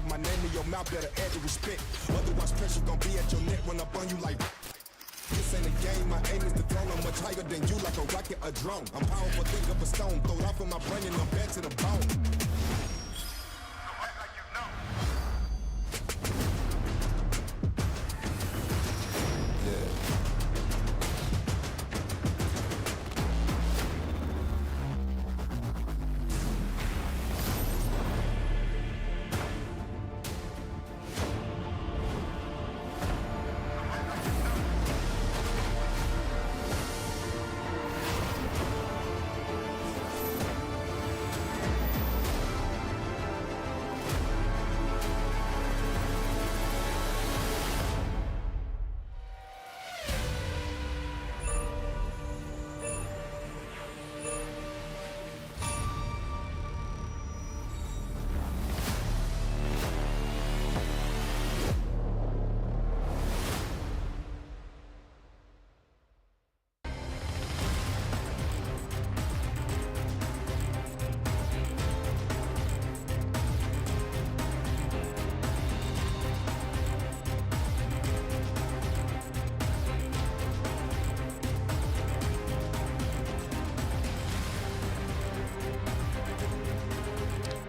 my name in your mouth, better add the respect. Otherwise, pressure gon' be at your neck when I burn you like. This ain't a game, my aim is the throne. I'm much higher than you, like a rocket, a drone. I'm powerful, think of a stone, throw it off of my brain and I'm bad to the bone.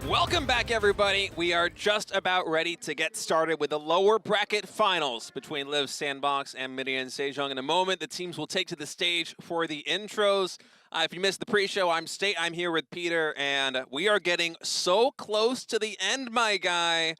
Welcome back, everybody. We are just about ready to get started with the lower bracket finals between Liiv, SANDBOX, and MIRAEN SEJONG. In a moment, the teams will take to the stage for the intros. If you missed the pre-show, I'm State. I'm here with Peter, and we are getting so close to the end, my guy.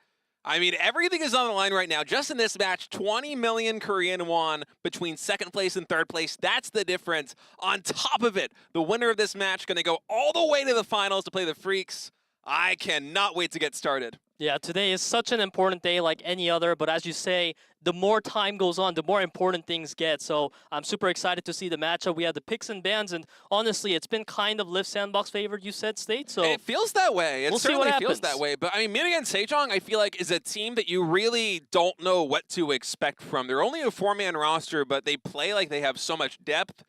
I mean, everything is on the line right now. Just in this match, 20 million Korean won between second place and third place. That's the difference. On top of it, the winner of this match going to go all the way to the finals to play the Freaks. I cannot wait to get started. Yeah, today is such an important day like any other, but as you say, the more time goes on, the more important things get. So I'm super excited to see the matchup. We have the picks and bans, and honestly, it's been kind of Liiv SANDBOX favored, you said, State. So it feels that way. It we'll see what certainly feels happens. that way. But I mean, MIRAEN SEJONG, I feel like, is a team that you really don't know what to expect from. They're only a 4-man roster, but they play like they have so much depth.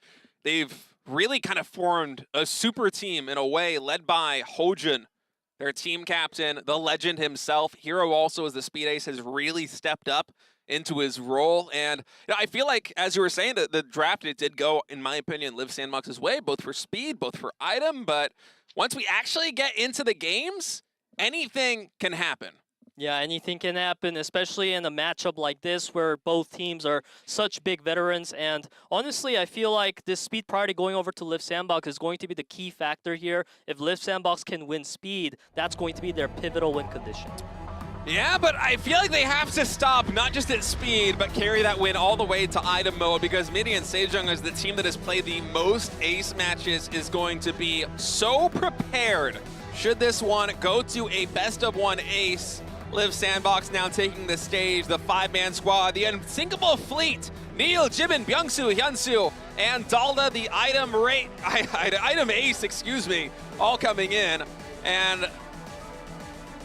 They've really kind of formed a super team in a way, led by Hojun, their team captain, the legend himself. Hero also, as the speed ace, has really stepped up into his role. And you know, I feel like, as you were saying, that the draft, it did go, in my opinion, Liiv SANDBOX's way, both for speed, both for item. But once we actually get into the games, anything can happen. yeah, anything can happen, especially in a matchup like this where both teams are such big veterans. And honestly, I feel like this speed priority going over to Liiv SANDBOX is going to be the key factor here. If Liiv SANDBOX can win speed, that's going to be their pivotal win condition. Yeah, but I feel like they have to stop, not just at speed, but carry that win all the way to item mode, because MIRAEN SEJONG, as the team that has played the most ace matches, is going to be so prepared should this one go to a best-of-1 ace. Liiv SANDBOX now taking the stage, the 5-man squad, the unsinkable fleet, Neil, Jimin, Byungsu, Hyunsu, and Dalda, the item ace, excuse me, all coming in. And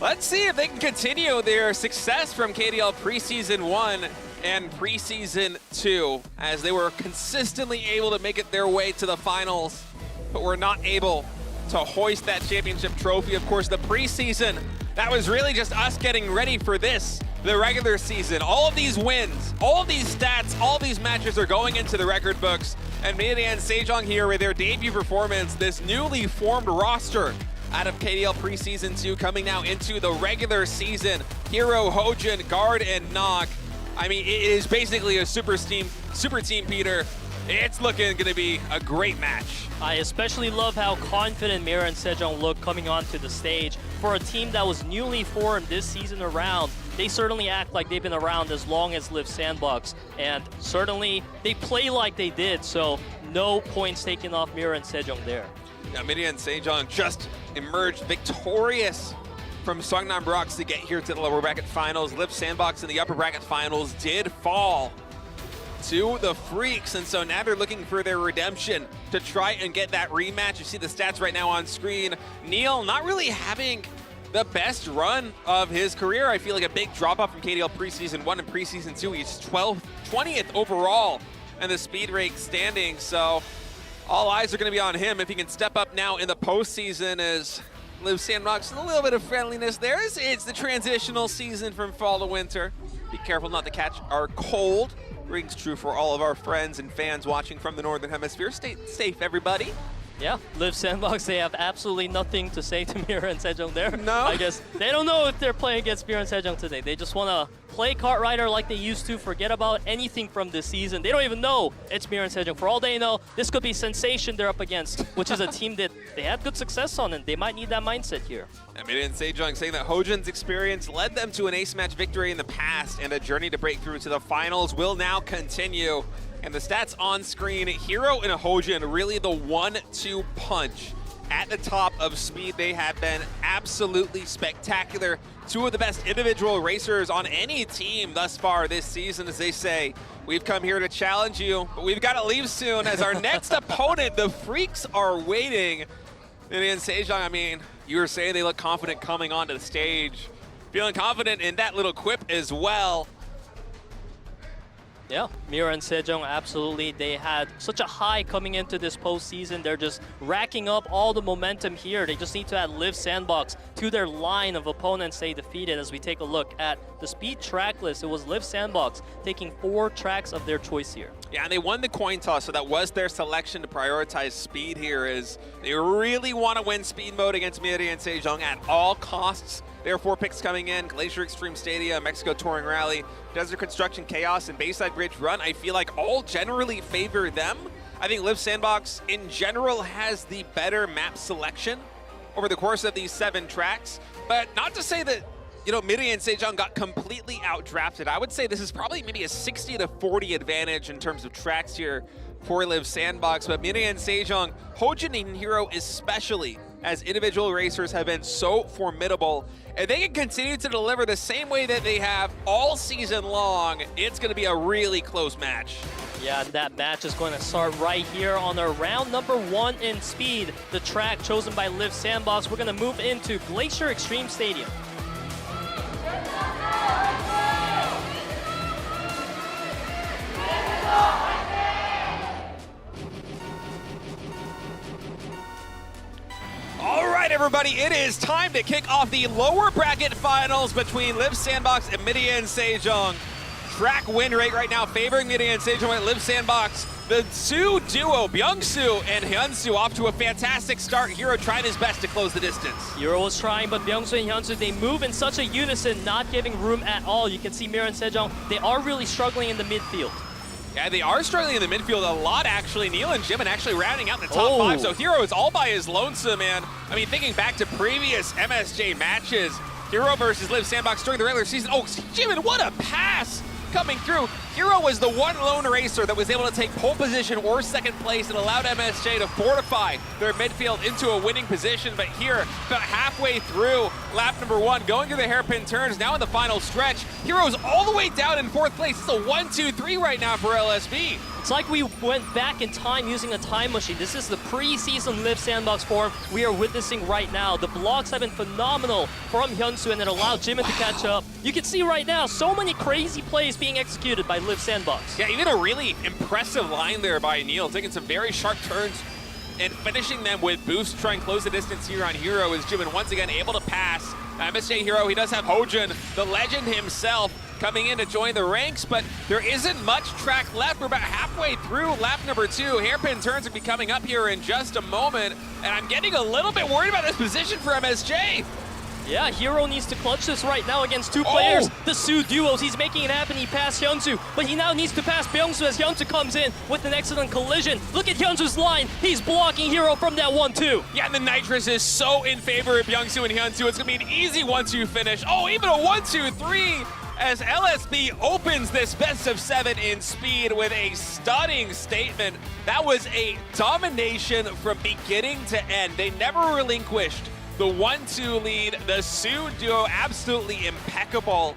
let's see if they can continue their success from KDL preseason 1 and preseason 2, as they were consistently able to make it their way to the finals, but were not able to hoist that championship trophy. Of course, the preseason, that was really just us getting ready for this, the regular season. All of these wins, all of these stats, all of these matches are going into the record books. And MIRAEN SEJONG here with their debut performance, this newly formed roster out of KDL preseason 2 coming now into the regular season. Hero, Hojun, Guard, and Nog. I mean, it is basically a super team, Peter. It's looking going to be a great match. I especially love how confident MIRAEN SEJONG looked coming onto the stage. For a team that was newly formed this season around, they certainly act like they've been around as long as Liiv SANDBOX, and certainly they play like they did, so no points taken off MIRAEN SEJONG there. Now, MIRAEN SEJONG just emerged victorious from Songnam Brox to get here to the lower bracket finals. Liiv SANDBOX in the upper bracket finals did fall to the Freaks, and so now they're looking for their redemption to try and get that rematch. You see the stats right now on screen. Neil not really having the best run of his career. I feel like a big drop off from KDL preseason 1 and preseason 2. He's 20th overall in the speed rate standing, so all eyes are going to be on him if he can step up now in the postseason, as Liiv SANDBOX, a little bit of friendliness there. It's the transitional season from fall to winter. Be careful not to catch our cold. Rings true for all of our friends and fans watching from the Northern Hemisphere. Stay safe, everybody. Yeah, Liiv SANDBOX, they have absolutely nothing to say to MIRAEN and SEJONG there. No? I guess they don't know if they're playing against MIRAEN and SEJONG today. They just want to play Cartwriter like they used to, forget about anything from this season. They don't even know it's MIRAEN and SEJONG. For all they know, this could be Sensation they're up against, which is a team that they had good success on, and they might need that mindset here. MIRAEN and SEJONG saying that Hojin's experience led them to an ace match victory in the past, and a journey to break through to the finals will now continue. And the stats on screen, Hero and Hojin, really the 1-2 punch. At the top of speed, they have been absolutely spectacular. Two of the best individual racers on any team thus far this season, as they say, we've come here to challenge you, but we've got to leave soon as our next opponent, the Freaks, are waiting. And in SEJONG, I mean, you were saying they look confident coming onto the stage. Feeling confident in that little quip as well. Yeah, MIRAEN and SEJONG, absolutely. They had such a high coming into this postseason. They're just racking up all the momentum here. They just need to add Liiv SANDBOX to their line of opponents they defeated. As we take a look at the speed track list, it was Liiv SANDBOX taking 4 tracks of their choice here. Yeah, and they won the coin toss, so that was their selection to prioritize speed here, is they really want to win speed mode against MIRAEN and SEJONG at all costs. There are 4 picks coming in: Glacier Extreme Stadia, Mexico Touring Rally, Desert Construction Chaos, and Bayside Bridge Run. I feel like all generally favor them. I think Liiv SANDBOX in general has the better map selection over the course of these 7 tracks, but not to say that, you know, MIRAEN and SEJONG got completely outdrafted. I would say this is probably maybe a 60-40 advantage in terms of tracks here for Liiv SANDBOX, but MIRAEN and SEJONG, Hojin and Hero especially, as individual racers, have been so formidable. And they can continue to deliver the same way that they have all season long. It's going to be a really close match. Yeah, that match is going to start right here on our round number 1 in speed. The track chosen by Liiv SANDBOX. We're going to move into Glacier Extreme Stadium. All right, everybody, it is time to kick off the lower bracket finals between Liiv SANDBOX and MIRAEN and SEJONG. Track win rate right now favoring MIRAEN and SEJONG at Liiv SANDBOX. The Soo duo, Byung-Soo and Hyun-Soo, off to a fantastic start. Hero tried his best to close the distance. Hero was trying, but Byung-Soo and Hyun-Soo, they move in such a unison, not giving room at all. You can see MIRAEN and SEJONG, they are really struggling in the midfield. Yeah, they are struggling in the midfield a lot, actually. Neil and Jimin actually rounding out the top 5, so Hero is all by his lonesome, man. I mean, thinking back to previous MSJ matches, Hero versus Liiv SANDBOX during the regular season. Oh, Jimin, what a pass coming through. Hero was the one lone racer that was able to take pole position or second place and allowed MSJ to fortify their midfield into a winning position. But here, about halfway through lap number 1, going through the hairpin turns, now in the final stretch, Hero's all the way down in 4th place. It's a 1-2-3 right now for LSB. It's like we went back in time using a time machine. This is the pre-season Liiv SANDBOX form we are witnessing right now. The blocks have been phenomenal from Hyun-Soo, and it allowed Jimin to catch up. You can see right now so many crazy plays being executed by Liiv SANDBOX. Yeah, even a really impressive line there by Neil, taking some very sharp turns and finishing them with boosts, try and close the distance here on Hero, as Jimin once again able to pass. MSJ Hero, he does have Hojin, the legend himself, coming in to join the ranks, but there isn't much track left. We're about halfway through lap number 2. Hairpin turns will be coming up here in just a moment, and I'm getting a little bit worried about this position for MSJ. Yeah, Hero needs to clutch this right now against 2 players. The Soo duos, he's making it happen. He passed Hyun-Soo, but he now needs to pass Byung-Soo as Hyun-Soo comes in with an excellent collision. Look at Hyun-Soo's line. He's blocking Hero from that 1-2. Yeah, and the Nitrous is so in favor of Byung-Soo and Hyun-Soo. It's going to be an easy 1-2 finish. Oh, even a 1-2-3 as LSB opens this best of 7 in speed with a stunning statement. That was a domination from beginning to end. They never relinquished the 1-2 lead. The Soo duo absolutely impeccable.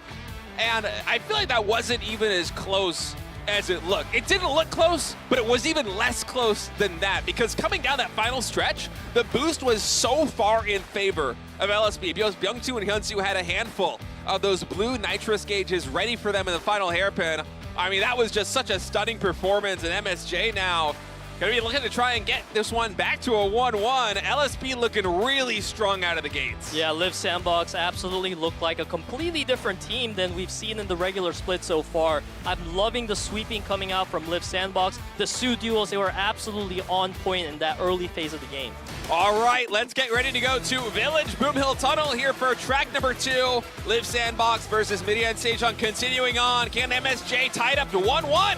And I feel like that wasn't even as close as it looked. It didn't look close, but it was even less close than that, because coming down that final stretch, the boost was so far in favor of LSB. Because Byung-Soo and Hyun-Soo had a handful of those blue nitrous gauges ready for them in the final hairpin. I mean, that was just such a stunning performance, and MSJ now Gonna be looking to try and get this one back to a 1-1. LSB looking really strong out of the gates. Yeah, Liiv SANDBOX absolutely look like a completely different team than we've seen in the regular split so far. I'm loving the sweeping coming out from Liiv SANDBOX. The Sioux duos, they were absolutely on point in that early phase of the game. All right, let's get ready to go to Village Boom Hill Tunnel here for track number 2. Liiv SANDBOX versus MIRAEN SEJONG continuing on. Can MSJ tie it up to 1-1?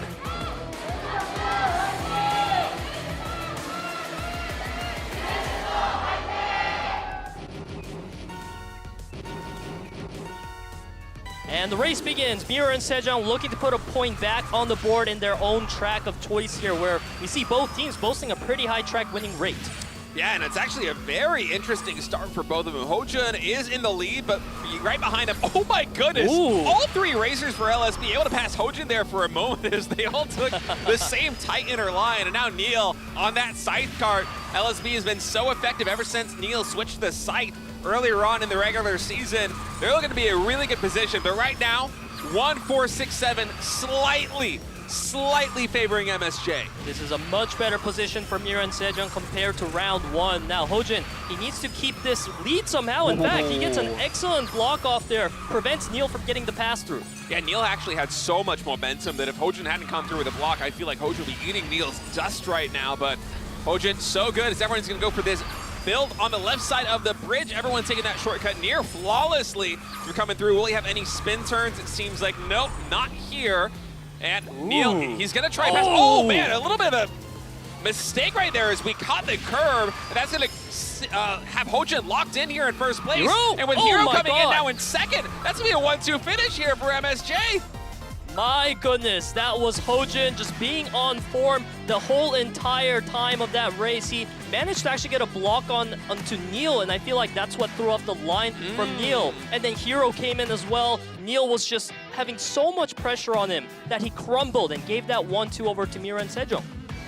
And the race begins. MIRAEN SEJONG looking to put a point back on the board in their own track of choice here, where we see both teams boasting a pretty high track winning rate. Yeah, and it's actually a very interesting start for both of them. Hojun is in the lead, but right behind him, oh my goodness! Ooh. All 3 racers for LSB able to pass Hojun there for a moment as they all took the same tight inner line, and now Neil on that scythe cart. LSB has been so effective ever since Neil switched the scythe earlier on in the regular season. They're looking to be a really good position, but right now, 1, 4, 6, 7, slightly favoring MSJ. This is a much better position for MIRAEN SEJONG compared to round 1. Now Hojun, he needs to keep this lead somehow. In fact, he gets an excellent block off there, prevents Neil from getting the pass through. Yeah, Neil actually had so much momentum that if Hojun hadn't come through with a block, I feel like Hojun would be eating Neil's dust right now, but Hojun so good as everyone's gonna go for this build on the left side of the bridge. Everyone's taking that shortcut near flawlessly. They're coming through. Will he have any spin turns? It seems like nope, not here. And Neil, he's gonna try pass. Oh man, a little bit of a mistake right there as we caught the curve. And that's gonna have Hojun locked in here in first place. Hero? And with Hero coming in now in second, that's gonna be a 1-2 finish here for MSJ. My goodness, that was Hojun just being on form the whole entire time of that race. He managed to actually get a block onto Neil, and I feel like that's what threw off the line from Neil. And then Hero came in as well. Neil was just having so much pressure on him that he crumbled and gave that 1-2 over to MIRAEN SEJONG.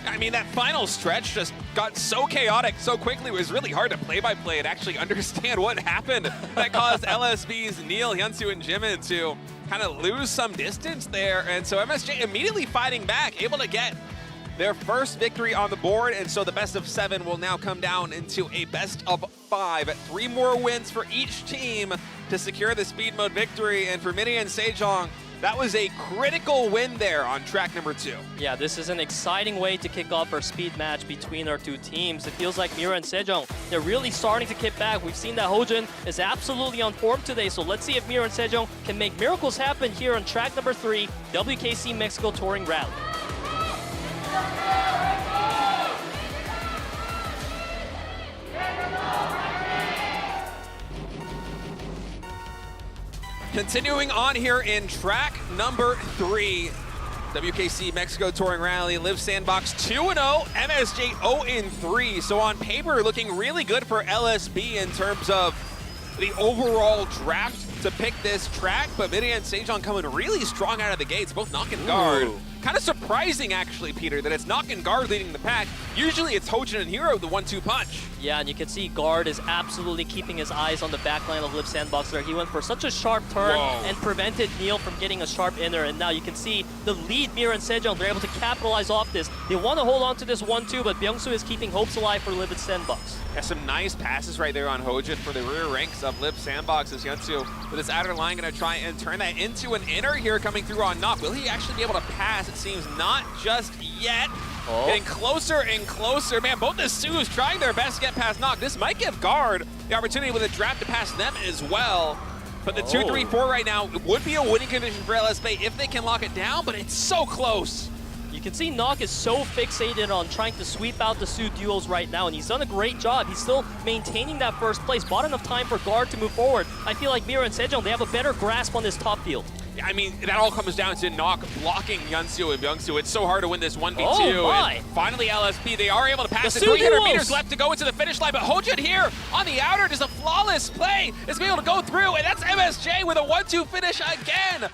I mean, that final stretch just got so chaotic so quickly. It was really hard to play-by-play and actually understand what happened that caused LSB's Neil, Hyunsu, and Jimin to kind of lose some distance there. And so MSJ immediately fighting back, able to get their first victory on the board. And so the best of 7 will now come down into a best of 5. 3 more wins for each team to secure the speed mode victory. And for MIRAEN SEJONG, that was a critical win there on track number 2. Yeah, this is an exciting way to kick off our speed match between our 2 teams. It feels like MIRAEN SEJONG, they're really starting to kick back. We've seen that Hojun is absolutely on form today, so let's see if MIRAEN SEJONG can make miracles happen here on track number 3, WKC Mexico Touring Rally. Continuing on here in track number 3, WKC Mexico Touring Rally, Liiv SANDBOX 2-0, MSJ 0-3. So on paper, looking really good for LSB in terms of the overall draft to pick this track, but MIRAEN SEJONG coming really strong out of the gates, both Knock and Guard. Kind of surprising, actually, Peter, that it's Knock and Guard leading the pack. Usually it's Hojun and Hero, the 1-2 punch. Yeah, and you can see Guard is absolutely keeping his eyes on the backline of Liiv SANDBOX there. He went for such a sharp turn and prevented Neil from getting a sharp inner, and now you can see the lead MIRAEN SEJONG. They're able to capitalize off this. They want to hold on to this 1-2, but Byung-soo is keeping hopes alive for Liiv SANDBOX. Yeah, some nice passes right there on Hojun for the rear ranks of Liiv SANDBOX as Hyunsu with his outer line going to try and turn that into an inner here coming through on Knock. Will he actually be able to pass? It seems not just yet. Getting closer and closer. Man, both the Sioux trying their best to get past Knock. This might give Guard the opportunity with a draft to pass them as well. But the 2-3-4 right now would be a winning condition for LSB if they can lock it down, but it's so close. You can see Knock is so fixated on trying to sweep out the Sioux duos right now, and he's done a great job. He's still maintaining that first place, bought enough time for Guard to move forward. I feel like MIRAEN SEJONG, they have a better grasp on this top field. I mean, that all comes down to Knock blocking Hyunsu and Byung-soo. It's so hard to win this 1v2. Oh my. And finally, LSB, they are able to pass The it. Sioux 300 duos. meters left to go into the finish line, but Hojun here on the outer does a flawless play. Is able to go through, and that's MSJ with a 1-2 finish again.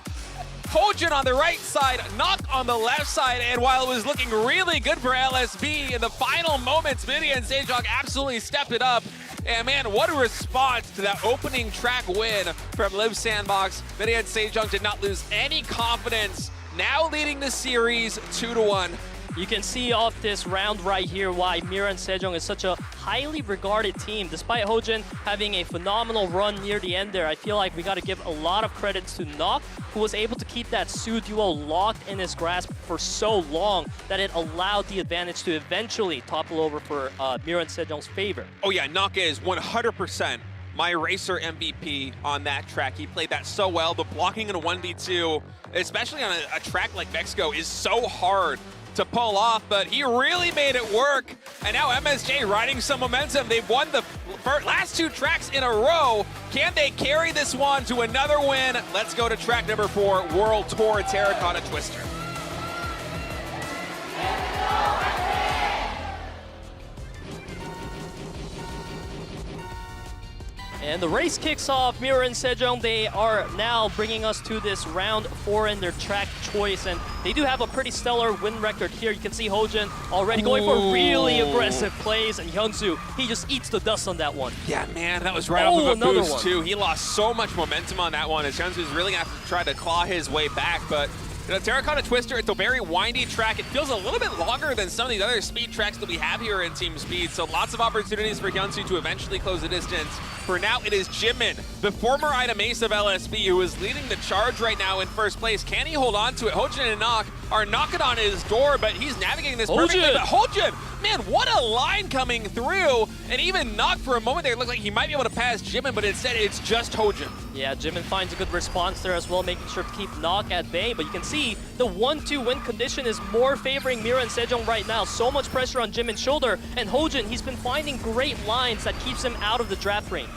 Hojun on the right side, Knock on the left side, and while it was looking really good for LSB in the final moments, MIRAEN SEJONG absolutely stepped it up. And man, what a response to that opening track win from Liiv SANDBOX. MIRAEN SEJONG did not lose any confidence, now leading the series 2-1. You can see off this round right here why MIRAEN SEJONG is such a highly regarded team. Despite Hojin having a phenomenal run near the end there, I feel like we got to give a lot of credits to Nok, who was able to keep that Su duo locked in his grasp for so long that it allowed the advantage to eventually topple over for MIRAEN SEJONG's favor. Oh yeah, Nok is 100% my racer MVP on that track. He played that so well. The blocking in a 1v2, especially on a track like Mexico, is so hard to pull off, but he really made it work. And now MSJ riding some momentum. They've won the last 2 tracks in a row. Can they carry this one to another win? Let's go to track number 4, World Tour Terracotta Twister. And the race kicks off. MIRAEN SEJONG, they are now bringing us to this round 4 in their track choice, and they do have a pretty stellar win record here. You can see Hojin already going for really aggressive plays, and Hyunsu, he just eats the dust on that one. Yeah, man, that was right off of a another boost one. too. He lost so much momentum on that one, as Hyunsu is really gonna have to try to claw his way back, but you know, Terracotta Twister, it's a very windy track. It feels a little bit longer than some of these other speed tracks that we have here in Team Speed, so lots of opportunities for Hyunsu to eventually close the distance. For now, it is Jimin, the former item ace of LSB, who is leading the charge right now in first place. Can he hold on to it? Hojin and Nok are knocking on his door, but he's navigating this perfectly. But Hojin, man, what a line coming through. And even Nok, for a moment there, it looked like he might be able to pass Jimin, but instead it's just Hojin. Yeah, Jimin finds a good response there as well, making sure to keep Nok at bay. But you can see the 1-2 win condition is more favoring MIRAEN SEJONG right now. So much pressure on Jimin's shoulder. And Hojin, he's been finding great lines that keeps him out of the draft range.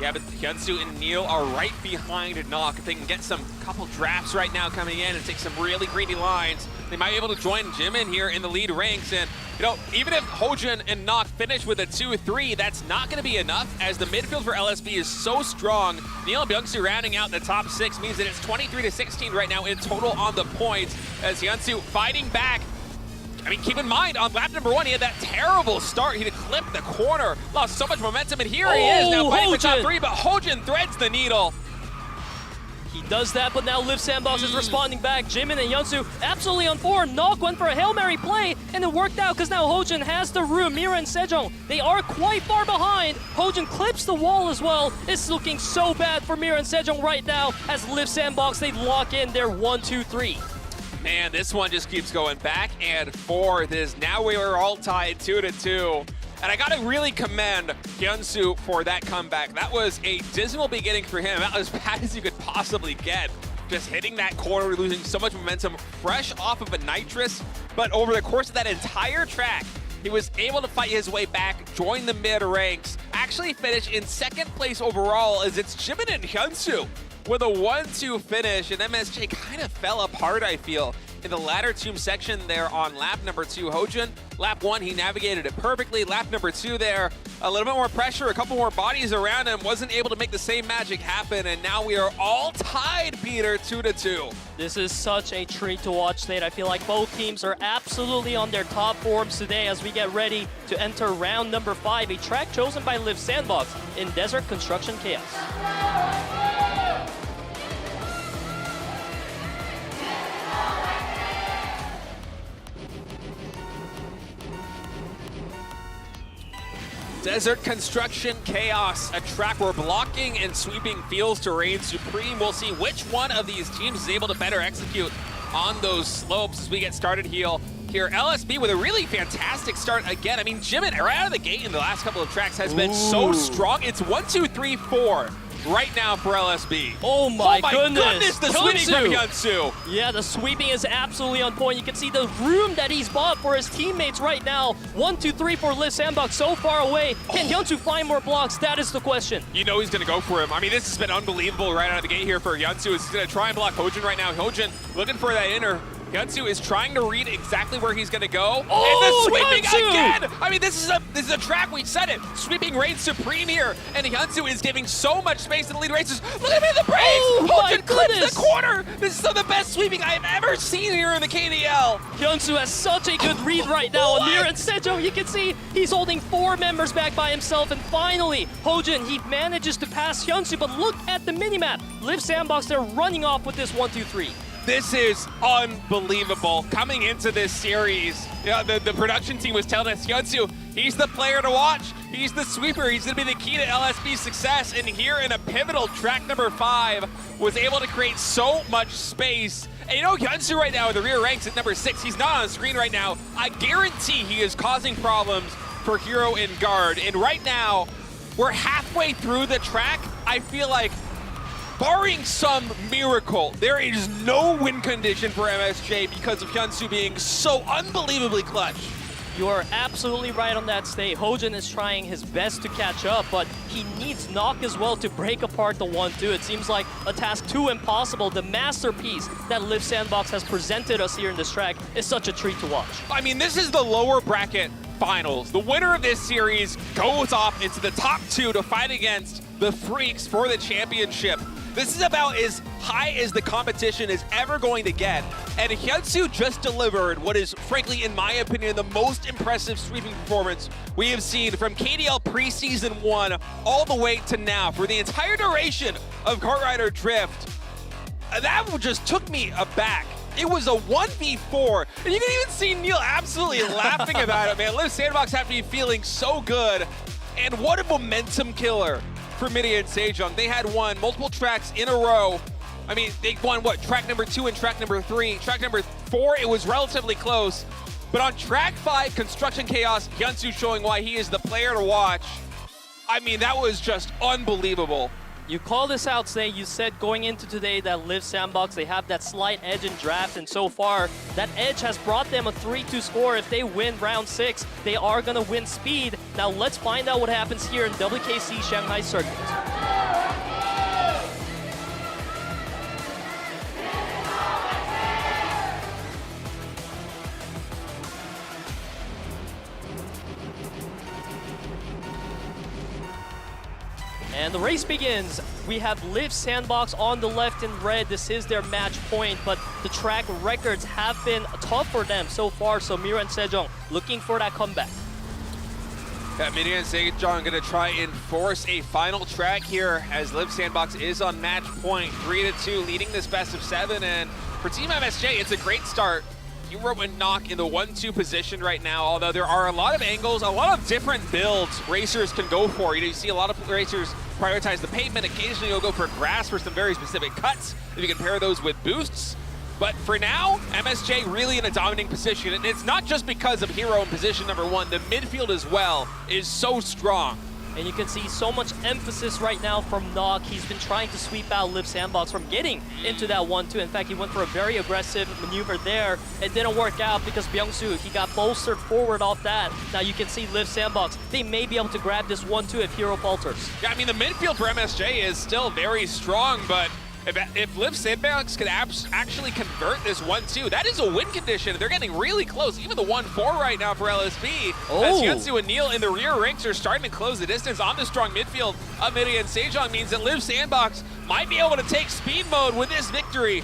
Yeah, but Hyunsu and Neil are right behind Nok. If they can get some couple drafts right now coming in and take some really greedy lines, they might be able to join Jimin here in the lead ranks. And, you know, even if Hojin and Nok finish with a 2-3, that's not going to be enough, as the midfield for LSB is so strong. Neil and Byungsu rounding out in the top 6 means that it's 23-16 right now in total on the points, as Hyunsu fighting back. I mean, keep in mind, on lap number 1, he had that terrible start. He had clipped the corner, lost so much momentum, and here he is now fighting for top 3, but Hojin threads the needle. He does that, but now Liiv SANDBOX is responding back. Jimin and Hyunsu absolutely on board. Nok went for a Hail Mary play, and it worked out because now Hojin has the room. MIRAEN SEJONG, they are quite far behind. Hojin clips the wall as well. It's looking so bad for MIRAEN SEJONG right now as Liiv SANDBOX, they lock in their 1-2-3. Man, this one just keeps going back and forth. Now we are all tied 2-2. And I gotta really commend Hyunsu for that comeback. That was a dismal beginning for him. That was as bad as you could possibly get. Just hitting that corner, losing so much momentum, fresh off of a nitrous. But over the course of that entire track, he was able to fight his way back, join the mid ranks, actually finish in 2nd place overall, as it's Jimin and Hyunsu with a 1-2 finish, and MSJ kind of fell apart, I feel, in the latter tomb section there on lap number 2. Hojin, lap 1, he navigated it perfectly. Lap number 2 there, a little bit more pressure, a couple more bodies around him, wasn't able to make the same magic happen, and now we are all tied, Peter, 2-2. This is such a treat to watch, Nate. I feel like both teams are absolutely on their top forms today as we get ready to enter round number 5, a track chosen by Liiv SANDBOX in Desert Construction Chaos. Desert Construction Chaos, a track where blocking and sweeping feels to reign supreme. We'll see which one of these teams is able to better execute on those slopes as we get started here. LSB with a really fantastic start again. I mean, Jimin right out of the gate in the last couple of tracks has been so strong. It's 1, 2, 3, 4 right now for LSB. Oh my goodness. The sweeping from Hyunsu. Yeah, the sweeping is absolutely on point. You can see the room that he's bought for his teammates right now. 1, 2, 3 for Liiv SANDBOX so far away. Can Hyunsu find more blocks? That is the question. You know he's going to go for him. I mean, this has been unbelievable right out of the gate here for Hyunsu. He's going to try and block Hojin right now. Hojin looking for that inner. Hyunsu is trying to read exactly where he's going to go. Oh, and the sweeping Hyunsu! again! I mean, this is a track, we said it. Sweeping reigns supreme here, and Hyunsu is giving so much space in the lead races. Look at him in the brakes! Oh, my Hojin clips goodness! the corner! This is some of the best sweeping I have ever seen here in the KDL. Hyunsu has such a good read right now. What? And MIRAEN SEJONG, you can see he's holding 4 members back by himself. And finally, Hojin, he manages to pass Hyunsu. But look at the minimap. Liiv SANDBOX, they're running off with this 1, 2, 3. This is unbelievable. Coming into this series, the production team was telling us, Hyunsu, he's the player to watch. He's the sweeper. He's going to be the key to LSB's success. And here in a pivotal track number 5, was able to create so much space. And you know, Hyunsu right now in the rear ranks at number 6. He's not on the screen right now. I guarantee he is causing problems for Hero and Guard. And right now, we're halfway through the track. I feel like, barring some miracle, there is no win condition for MSJ because of Hyunsu being so unbelievably clutch. You are absolutely right on that stay. Hojin is trying his best to catch up, but he needs Knock as well to break apart the 1-2. It seems like a task too impossible. The masterpiece that Liiv SANDBOX has presented us here in this track is such a treat to watch. I mean, this is the lower bracket finals. The winner of this series goes off into the top 2 to fight against the Freaks for the championship. This is about as high as the competition is ever going to get. And Hyunsu just delivered what is, frankly, in my opinion, the most impressive sweeping performance we have seen from KDL preseason 1 all the way to now. For the entire duration of Kart Rider Drift, that just took me aback. It was a 1v4, and you can even see Neil absolutely laughing about it, man. Liiv SANDBOX have to be feeling so good. And what a momentum killer for MIRAEN SEJONG. They had won multiple tracks in a row. I mean, they won, what, track number 2 and track number 3. Track number 4, it was relatively close. But on track 5, Construction Chaos, Hyunsu showing why he is the player to watch. I mean, that was just unbelievable. You called this out today. You said going into today that Liiv SANDBOX, they have that slight edge in draft, and so far, that edge has brought them a 3-2 score. If they win round 6, they are going to win speed. Now let's find out what happens here in WKC Shanghai Circuit. And the race begins. We have Liiv SANDBOX on the left and red. This is their match point, but the track records have been tough for them so far. So MIRAEN SEJONG looking for that comeback. Yeah, MIRAEN SEJONG going to try and force a final track here as Liiv SANDBOX is on match point, 3-2, leading this best of 7. And for Team MSJ, it's a great start. Hero and Knock in the 1-2 position right now, although there are a lot of angles, a lot of different builds racers can go for. You know, you see a lot of racers prioritize the pavement. Occasionally you'll go for grass for some very specific cuts, if you can pair those with boosts. But for now, MSJ really in a dominating position, and it's not just because of Hero in position number 1. The midfield as well is so strong. And you can see so much emphasis right now from Knock. He's been trying to sweep out Liiv SANDBOX from getting into that 1-2. In fact, he went for a very aggressive maneuver there. It didn't work out because Byung-soo, he got bolstered forward off that. Now you can see Liiv SANDBOX, they may be able to grab this 1-2 if Hero falters. Yeah, I mean, the midfield for MSJ is still very strong, but if Liiv SANDBOX could actually convert this 1-2, that is a win condition. They're getting really close. Even the 1-4 right now for LSB. As Hyunsu and Neil in the rear ranks are starting to close the distance on the strong midfield of MIRAEN SEJONG, means that Liiv SANDBOX might be able to take speed mode with this victory.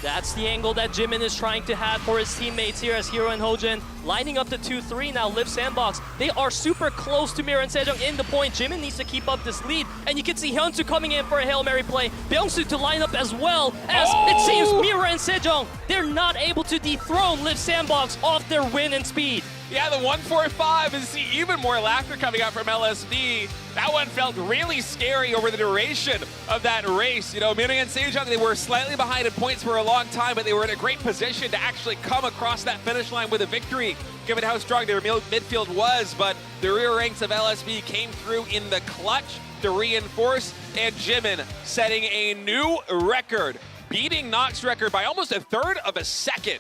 That's the angle that Jimin is trying to have for his teammates here as Hero and Hojin lining up the 2-3 now. Liiv SANDBOX, they are super close to MIRAEN SEJONG in the point. Jimin needs to keep up this lead, and you can see Hyunsu coming in for a Hail Mary play. Byung-soo to line up as well, as it seems MIRAEN SEJONG, they're not able to dethrone Liiv SANDBOX off their win and speed. Yeah, the 1-4-5, and see even more laughter coming out from LSB. That one felt really scary over the duration of that race. You know, MIRAEN SEJONG, they were slightly behind in points for a long time, but they were in a great position to actually come across that finish line with a victory, given how strong their midfield was. But the rear ranks of LSB came through in the clutch to reinforce, and Jimin setting a new record, beating Knock's record by almost 1/3 of a second.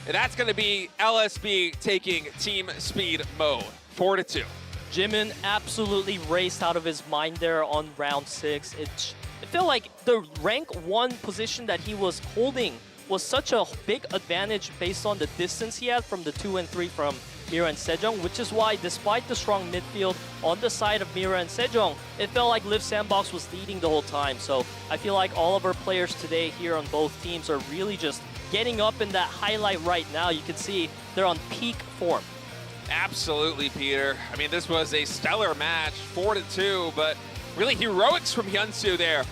And that's going to be LSB taking team speed mode, 4-2. Jimin absolutely raced out of his mind there on round 6. It felt like the rank 1 position that he was holding was such a big advantage based on the distance he had from the 2 and 3 from MIRAEN SEJONG, which is why despite the strong midfield on the side of MIRAEN SEJONG, it felt like Liiv SANDBOX was leading the whole time. So I feel like all of our players today here on both teams are really just getting up in that highlight right now. You can see they're on peak form. Absolutely, Peter. I mean, this was a stellar match, 4-2, but really heroics from Hyunsu there.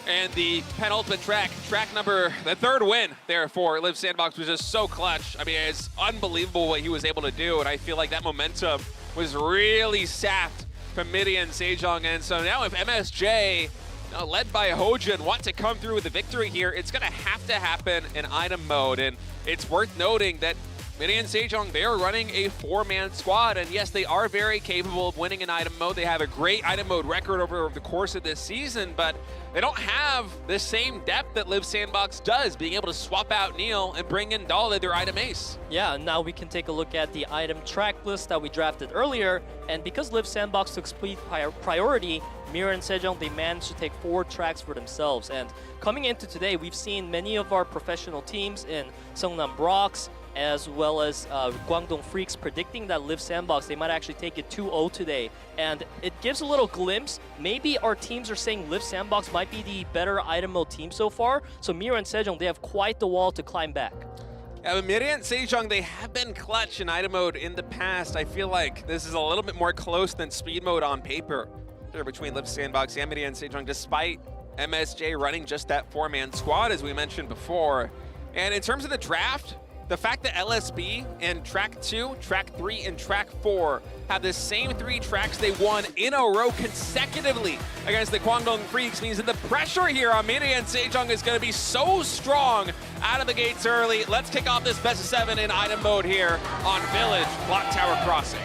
And the penultimate track number, the third win there for Liiv SANDBOX was just so clutch. I mean, it's unbelievable what he was able to do, and I feel like that momentum was really sapped from MIRAEN, SEJONG, and so now if MSJ, led by Hojin, want to come through with the victory here, it's going to happen in item mode, and it's worth noting that MIRAEN, SEJONG, they are running a 4-man squad, and yes, they are very capable of winning in item mode. They have a great item mode record over the course of this season, but they don't have the same depth that Liiv SANDBOX does, being able to swap out Neil and bring in Dalda, their item ace. Yeah, and now we can take a look at the item track list that we drafted earlier, and because Liiv SANDBOX took split priority, MIRAEN and SEJONG, they managed to take 4 tracks for themselves. And coming into today, we've seen many of our professional teams in Seongnam Brox, as well as Guangdong Freaks predicting that Liiv SANDBOX, they might actually take it 2-0 today. And it gives a little glimpse. Maybe our teams are saying Liiv SANDBOX might be the better item mode team so far. So MIRAEN and SEJONG, they have quite the wall to climb back. Yeah, but MIRAEN and SEJONG, they have been clutch in item mode in the past. I feel like this is a little bit more close than speed mode on paper there between Liiv SANDBOX and MIRAEN and SEJONG, despite MSJ running just that 4-man squad, as we mentioned before. And in terms of the draft, the fact that LSB in track 2, track 3, and track 4 have the same 3 tracks they won in a row consecutively against the Guangdong Freaks means that the pressure here on MIRAEN and SEJONG is going to be so strong out of the gates early. Let's kick off this best of 7 in item mode here on Village Clock Tower Crossing.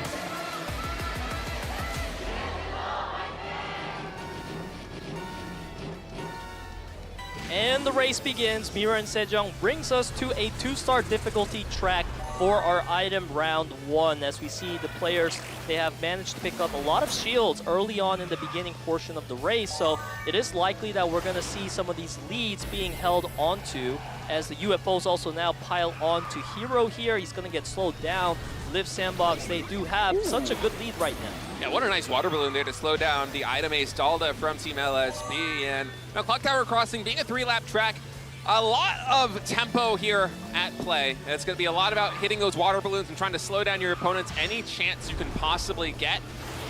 And the race begins. MIRAEN and SEJONG brings us to a 2-star difficulty track for our item round 1. As we see the players, they have managed to pick up a lot of shields early on in the beginning portion of the race. So it is likely that we're going to see some of these leads being held onto as the UFOs also now pile on to Hero here. He's going to get slowed down. Liiv SANDBOX, they do have such a good lead right now. Yeah, what a nice water balloon there to slow down the item ace Dalda from Team LSB. And now Clock Tower Crossing being a 3-lap track, a lot of tempo here at play. It's going to be a lot about hitting those water balloons and trying to slow down your opponents any chance you can possibly get.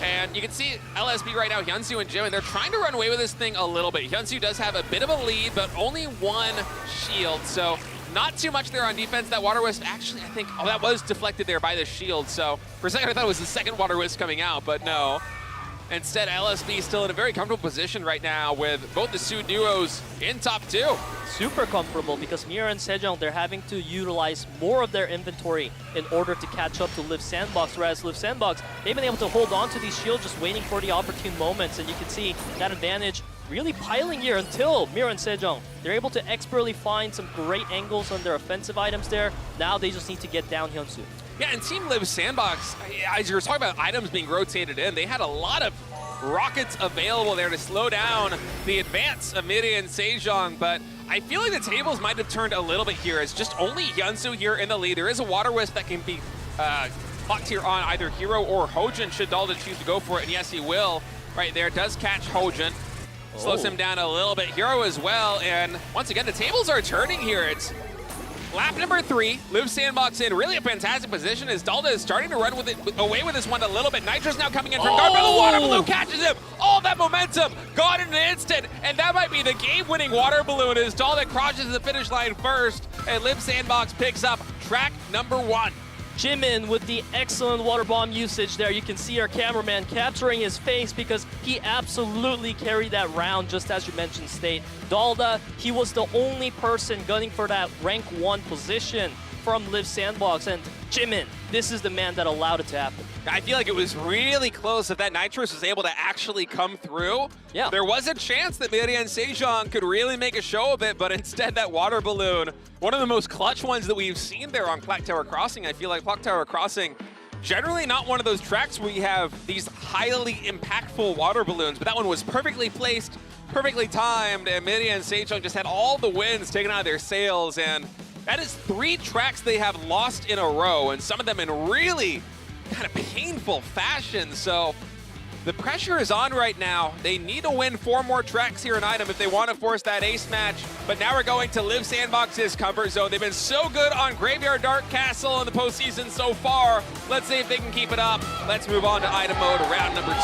And you can see LSB right now, Hyunsu and Jimin, they're trying to run away with this thing a little bit. Hyunsu does have a bit of a lead, but only 1 shield, so not too much there on defense. That water wisp, actually, I think, that was deflected there by the shield. So for a second, I thought it was the second water wisp coming out, but no. Instead, LSB still in a very comfortable position right now with both the Sioux duos in top 2. Super comfortable because MIRAEN and SEJONG, they're having to utilize more of their inventory in order to catch up to Liiv SANDBOX, whereas Liiv SANDBOX, they've been able to hold on to these shields just waiting for the opportune moments, and you can see that advantage really piling here until MIRAEN and SEJONG, they're able to expertly find some great angles on their offensive items there. Now they just need to get down Hyunsu. Yeah, and Team Liiv SANDBOX, as you were talking about items being rotated in, they had a lot of rockets available there to slow down the advance of MIRAEN and SEJONG, but I feel like the tables might have turned a little bit here. It's just only Hyunsu here in the lead. There is a water wisp that can be clocked here on either Hero or Hojin should Dalda choose to go for it, and yes, he will. Right there, does catch Hojin. Slows him down a little bit. Hero as well, and once again, the tables are turning here. It's lap number 3, Liiv SANDBOX in really a fantastic position as Dalda is starting to run with it away with this one a little bit. Nitro's now coming in from guard, but the water balloon catches him. All that momentum gone in an instant, and that might be the game-winning water balloon as Dalda crosses the finish line first, and Liiv SANDBOX picks up track number 1. Jimin with the excellent water bomb usage there. You can see our cameraman capturing his face because he absolutely carried that round, just as you mentioned, State. Dalda, he was the only person gunning for that rank 1 position from Liiv SANDBOX, and Jimin, this is the man that allowed it to happen. I feel like it was really close if that Nitrous was able to actually come through. Yeah. There was a chance that MIRAEN and SEJONG could really make a show of it, but instead that water balloon, one of the most clutch ones that we've seen there on Clock Tower Crossing. I feel like Clock Tower Crossing, generally not one of those tracks where you have these highly impactful water balloons, but that one was perfectly placed, perfectly timed, and MIRAEN and SEJONG just had all the winds taken out of their sails, and that is 3 tracks they have lost in a row, and some of them in really kind of painful fashion. So the pressure is on right now. They need to win 4 more tracks here in item if they want to force that ace match. But now we're going to Liiv SANDBOX's comfort zone. They've been so good on Graveyard Dark Castle in the postseason so far. Let's see if they can keep it up. Let's move on to item mode, round number 2.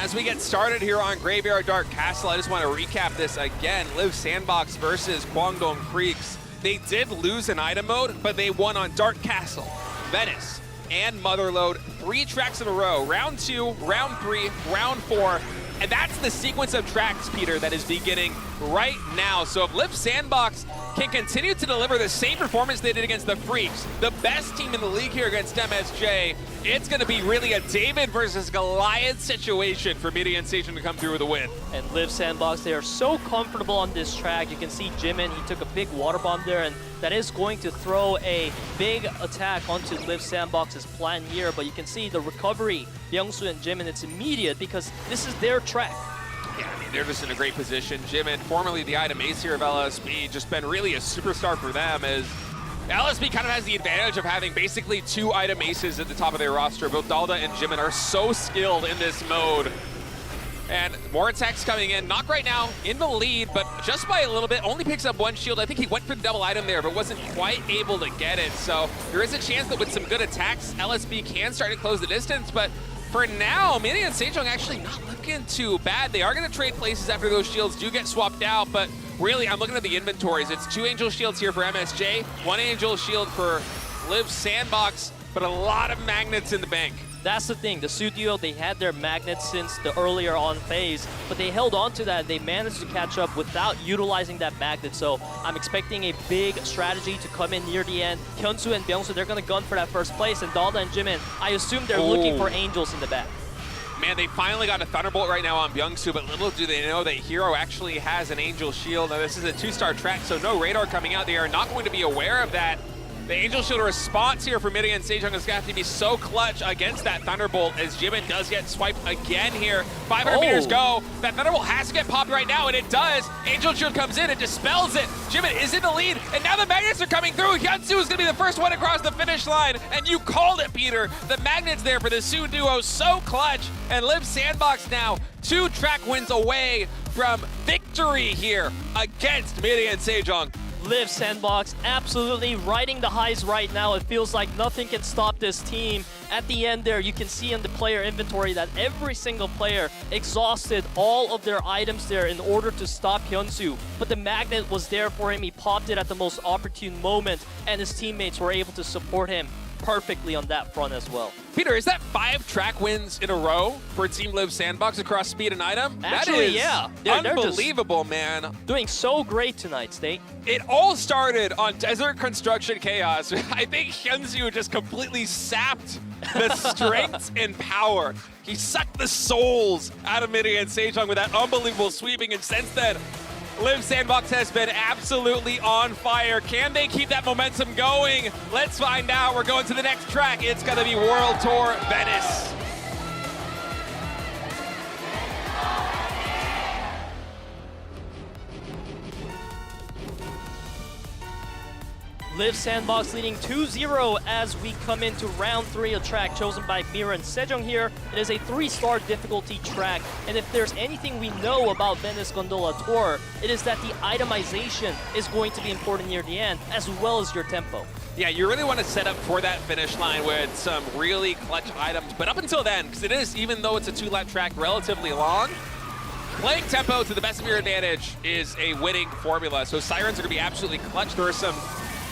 as we get started here on Graveyard Dark Castle, I just want to recap this again. Liiv SANDBOX versus Guangdong Creeks. They did lose in item mode, but they won on Dark Castle, Venice, and Motherlode. 3 tracks in a row. Round 2, round 3, round 4. And that's the sequence of tracks, Peter, that is beginning right now. So if Liiv SANDBOX can continue to deliver the same performance they did against the Freaks, the best team in the league here against MSJ, it's going to be really a David versus Goliath situation for MIRAEN Station to come through with a win. And Liiv SANDBOX, they are so comfortable on this track. You can see Jimin, he took a big water bomb there, and that is going to throw a big attack onto Liiv SANDBOX's plan here. But you can see the recovery, Byung-Soo and Jimin, it's immediate because this is their track. Yeah, I mean, they're just in a great position. Jimin, formerly the item ace here of LSB, just been really a superstar for them, as LSB kind of has the advantage of having basically 2 item aces at the top of their roster. Both Dalda and Jimin are so skilled in this mode. And more attacks coming in. Knock right now in the lead, but just by a little bit. Only picks up 1 shield. I think he went for the double item there, but wasn't quite able to get it. So there is a chance that with some good attacks, LSB can start to close the distance. But for now, MIRAEN SEJONG actually not looking too bad. They are going to trade places after those shields do get swapped out, but really, I'm looking at the inventories. It's 2 Angel Shields here for MSJ, 1 Angel Shield for Liiv SANDBOX, but a lot of magnets in the bank. That's the thing, the Su duo, they had their magnets since the earlier on phase, but they held on to that. They managed to catch up without utilizing that magnet, so I'm expecting a big strategy to come in near the end. Hyunsoo and Byung-Soo, they're going to gun for that first place, and Dalda and Jimin, I assume they're looking for angels in the back. Man, they finally got a Thunderbolt right now on Byung-Soo, but little do they know that Hero actually has an Angel Shield. Now, this is a 2-star track, so no radar coming out. They are not going to be aware of that. The Angel Shield response here for MIRAEN SEJONG is going to have to be so clutch against that Thunderbolt, as Jimin does get swiped again here. 500 meters go. That Thunderbolt has to get popped right now, and it does. Angel Shield comes in and dispels it. Jimin is in the lead, and now the magnets are coming through. Hyunsoo is going to be the first one across the finish line, and you called it, Peter. The magnets there for the Su duo, so clutch. And Liiv SANDBOX now 2 track wins away from victory here against MIRAEN SEJONG. Liiv SANDBOX absolutely riding the highs right now. It feels like nothing can stop this team. At the end there, you can see in the player inventory that every single player exhausted all of their items there in order to stop Hyunsoo. But the magnet was there for him. He popped it at the most opportune moment, and his teammates were able to support him perfectly on that front as well. Peter, is that 5 track wins in a row for Team Liiv SANDBOX across speed and item? Actually, that is yeah. They're unbelievable, man. Doing so great tonight, State. It all started on Desert Construction Chaos. I think Hyunsoo just completely sapped the strength and power. He sucked the souls out of MIRAEN SEJONG with that unbelievable sweeping, and since then, Liiv SANDBOX has been absolutely on fire. Can they keep that momentum going? Let's find out. We're going to the next track. It's going to be World Tour Venice. Liiv SANDBOX leading 2-0 as we come into round 3, a track chosen by MIRAEN SEJONG here. It is a 3-star difficulty track, and if there's anything we know about Venice Gondola Tour, it is that the itemization is going to be important near the end, as well as your tempo. Yeah, you really want to set up for that finish line with some really clutch items, but up until then, because it is, even though it's a 2-lap track, relatively long, playing tempo to the best of your advantage is a winning formula. So Sirens are going to be absolutely clutch. There are some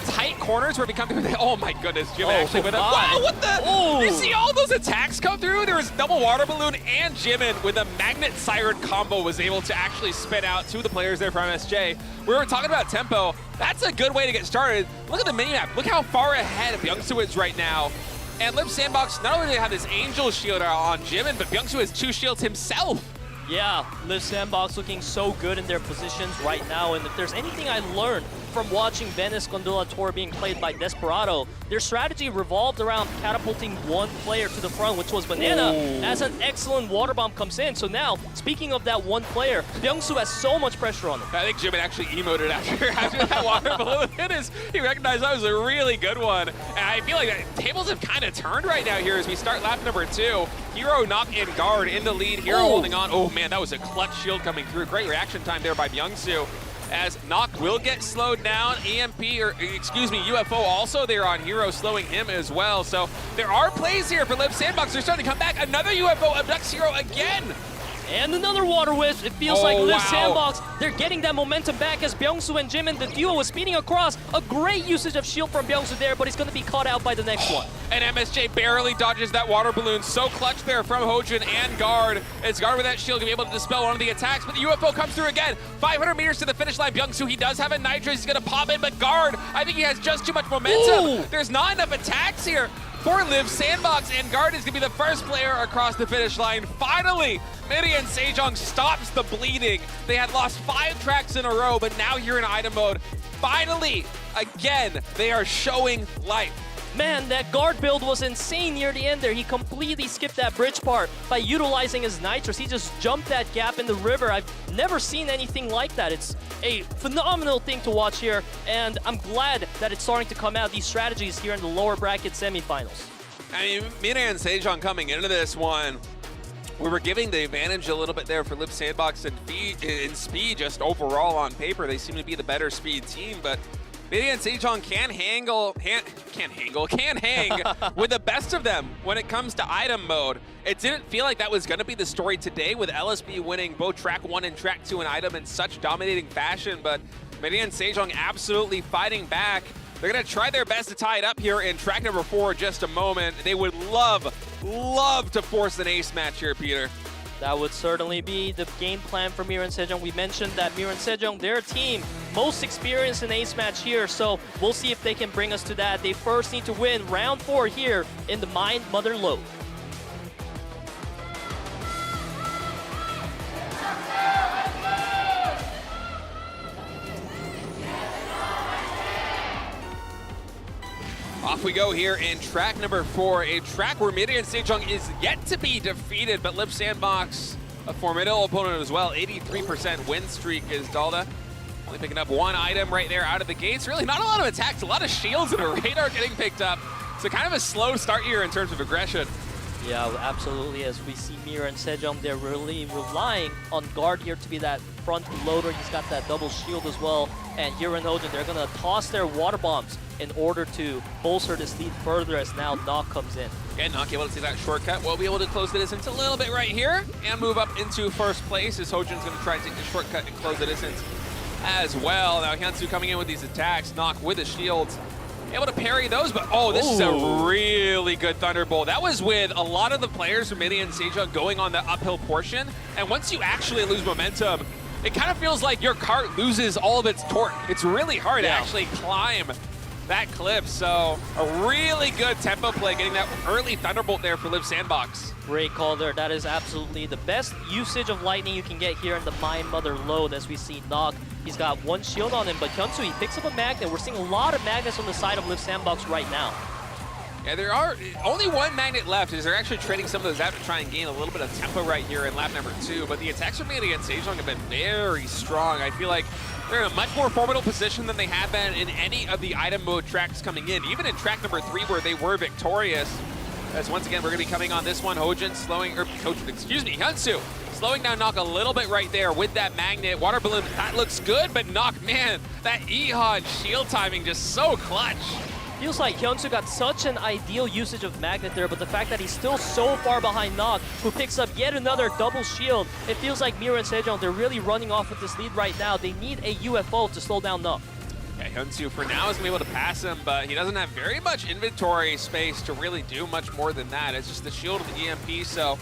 tight corners where we come through. Oh my goodness, Jimin actually went up. Wow, what the? Oh. You see all those attacks come through? There was double water balloon, and Jimin with a magnet siren combo was able to actually spin out 2 of the players there from MSJ. We were talking about tempo. That's a good way to get started. Look at the minimap. Look how far ahead of Byung-Soo is right now. And Liiv SANDBOX, not only do they have this Angel Shield on Jimin, but Byung-Soo has 2 shields himself. Yeah, Liiv SANDBOX looking so good in their positions right now, and if there's anything I learned from watching Venice Gondola Tour being played by Desperado, their strategy revolved around catapulting 1 player to the front, which was Banana, as an excellent water bomb comes in. So now, speaking of that 1 player, Byung-Soo has so much pressure on him. I think Jimin actually emoted after that water balloon hit us. He recognized that was a really good one. And I feel like the tables have kind of turned right now here as we start lap number 2. Hero not in guard, in the lead. Hero holding on. Oh man, that was a clutch shield coming through. Great reaction time there by Byung-Soo. As Noct will get slowed down. EMP, or excuse me, UFO also there on Hero, slowing him as well. So there are plays here for Liiv SANDBOX. They're starting to come back. Another UFO abducts Hero again. And another water whisk. It feels Oh, like Liiv wow. SANDBOX, they're getting that momentum back as Byungsu and Jimin, the duo, is speeding across. A great usage of shield from Byungsu there, but he's going to be caught out by the next one. And MSJ barely dodges that water balloon. So clutch there from Hojin and Guard. It's Guard with that shield going to be able to dispel one of the attacks, but the UFO comes through again. 500 meters to the finish line. Byungsu, he does have a Nitro. He's going to pop in, but Guard, I think he has just too much momentum. Ooh. There's not enough attacks here for Liiv SANDBOX, and Guard is going to be the first player across the finish line. Finally, MIRAEN SEJONG stops the bleeding. They had lost 5 tracks in a row, but now here in item mode, finally, again, they are showing life. Man, that Guard build was insane near the end there. He completely skipped that bridge part by utilizing his Nitros. He just jumped that gap in the river. I've never seen anything like that. It's a phenomenal thing to watch here, and I'm glad that it's starting to come out, these strategies here in the lower bracket semifinals. I mean, MIRAEN SEJONG coming into this one, we were giving the advantage a little bit there for Liiv SANDBOX and speed just overall on paper. They seem to be the better speed team, but MIRAEN SEJONG can hang with the best of them when it comes to item mode. It didn't feel like that was going to be the story today with LSB winning both track 1 and track 2 in item in such dominating fashion, but MIRAEN SEJONG absolutely fighting back. They're going to try their best to tie it up here in track number 4 in just a moment. They would love to force an ace match here, Peter. That would certainly be the game plan for MIRAEN SEJONG. We mentioned that MIRAEN SEJONG, their team, most experienced in ace match here, so we'll see if they can bring us to that. They first need to win round 4 here in the Mind Mother Load. Off we go here in track number 4, a track where MIRAEN SEJONG is yet to be defeated, but Liiv SANDBOX, a formidable opponent as well. 83% win streak is Dalda. Only picking up 1 item right there out of the gates. Really not a lot of attacks, a lot of shields and a radar getting picked up. So kind of a slow start here in terms of aggression. Yeah, absolutely. As we see MIRAEN SEJONG, they're really relying on Guard here to be that front loader. He's got that double shield as well. And here in Hojin, they're going to toss their water bombs in order to bolster this lead further as now Nok comes in. And Nok able to see that shortcut. We'll be able to close the distance a little bit right here and move up into first place as Hojin's going to try and take the shortcut and close the distance as well. Now Hyunsu coming in with these attacks. Nok with the shields. Able to parry those, but oh, this is a really good Thunderbolt. That was with a lot of the players from MIRAEN SEJONG going on the uphill portion. And once you actually lose momentum, it kind of feels like your cart loses all of its torque. It's really hard to actually climb that cliff. So a really good tempo play, getting that early Thunderbolt there for Liiv SANDBOX. Great call there. That is absolutely the best usage of lightning you can get here in the Mind Mother Load. As we see Nok, he's got 1 shield on him, but Hyunsu, he picks up a magnet. We're seeing a lot of magnets on the side of Liiv SANDBOX right now. Yeah, there are only 1 magnet left, as they're actually trading some of those out to try and gain a little bit of tempo right here in lap number 2. But the attacks from MIRAEN SEJONG have been very strong. I feel like they're in a much more formidable position than they have been in any of the item mode tracks coming in. Even in track number 3 where they were victorious. As once again, we're going to be coming on this one. Hyunsu slowing down Nok a little bit right there with that magnet. Water balloon, that looks good, but Nok, man, that Ehon shield timing just so clutch. Feels like Hyunsu got such an ideal usage of magnet there, but the fact that he's still so far behind Nok, who picks up yet another double shield, it feels like MIRAEN SEJONG, they're really running off with this lead right now. They need a UFO to slow down Nok. Yeah, Hyunsu for now is going to be able to pass him, but he doesn't have very much inventory space to really do much more than that. It's just the shield and the EMP, so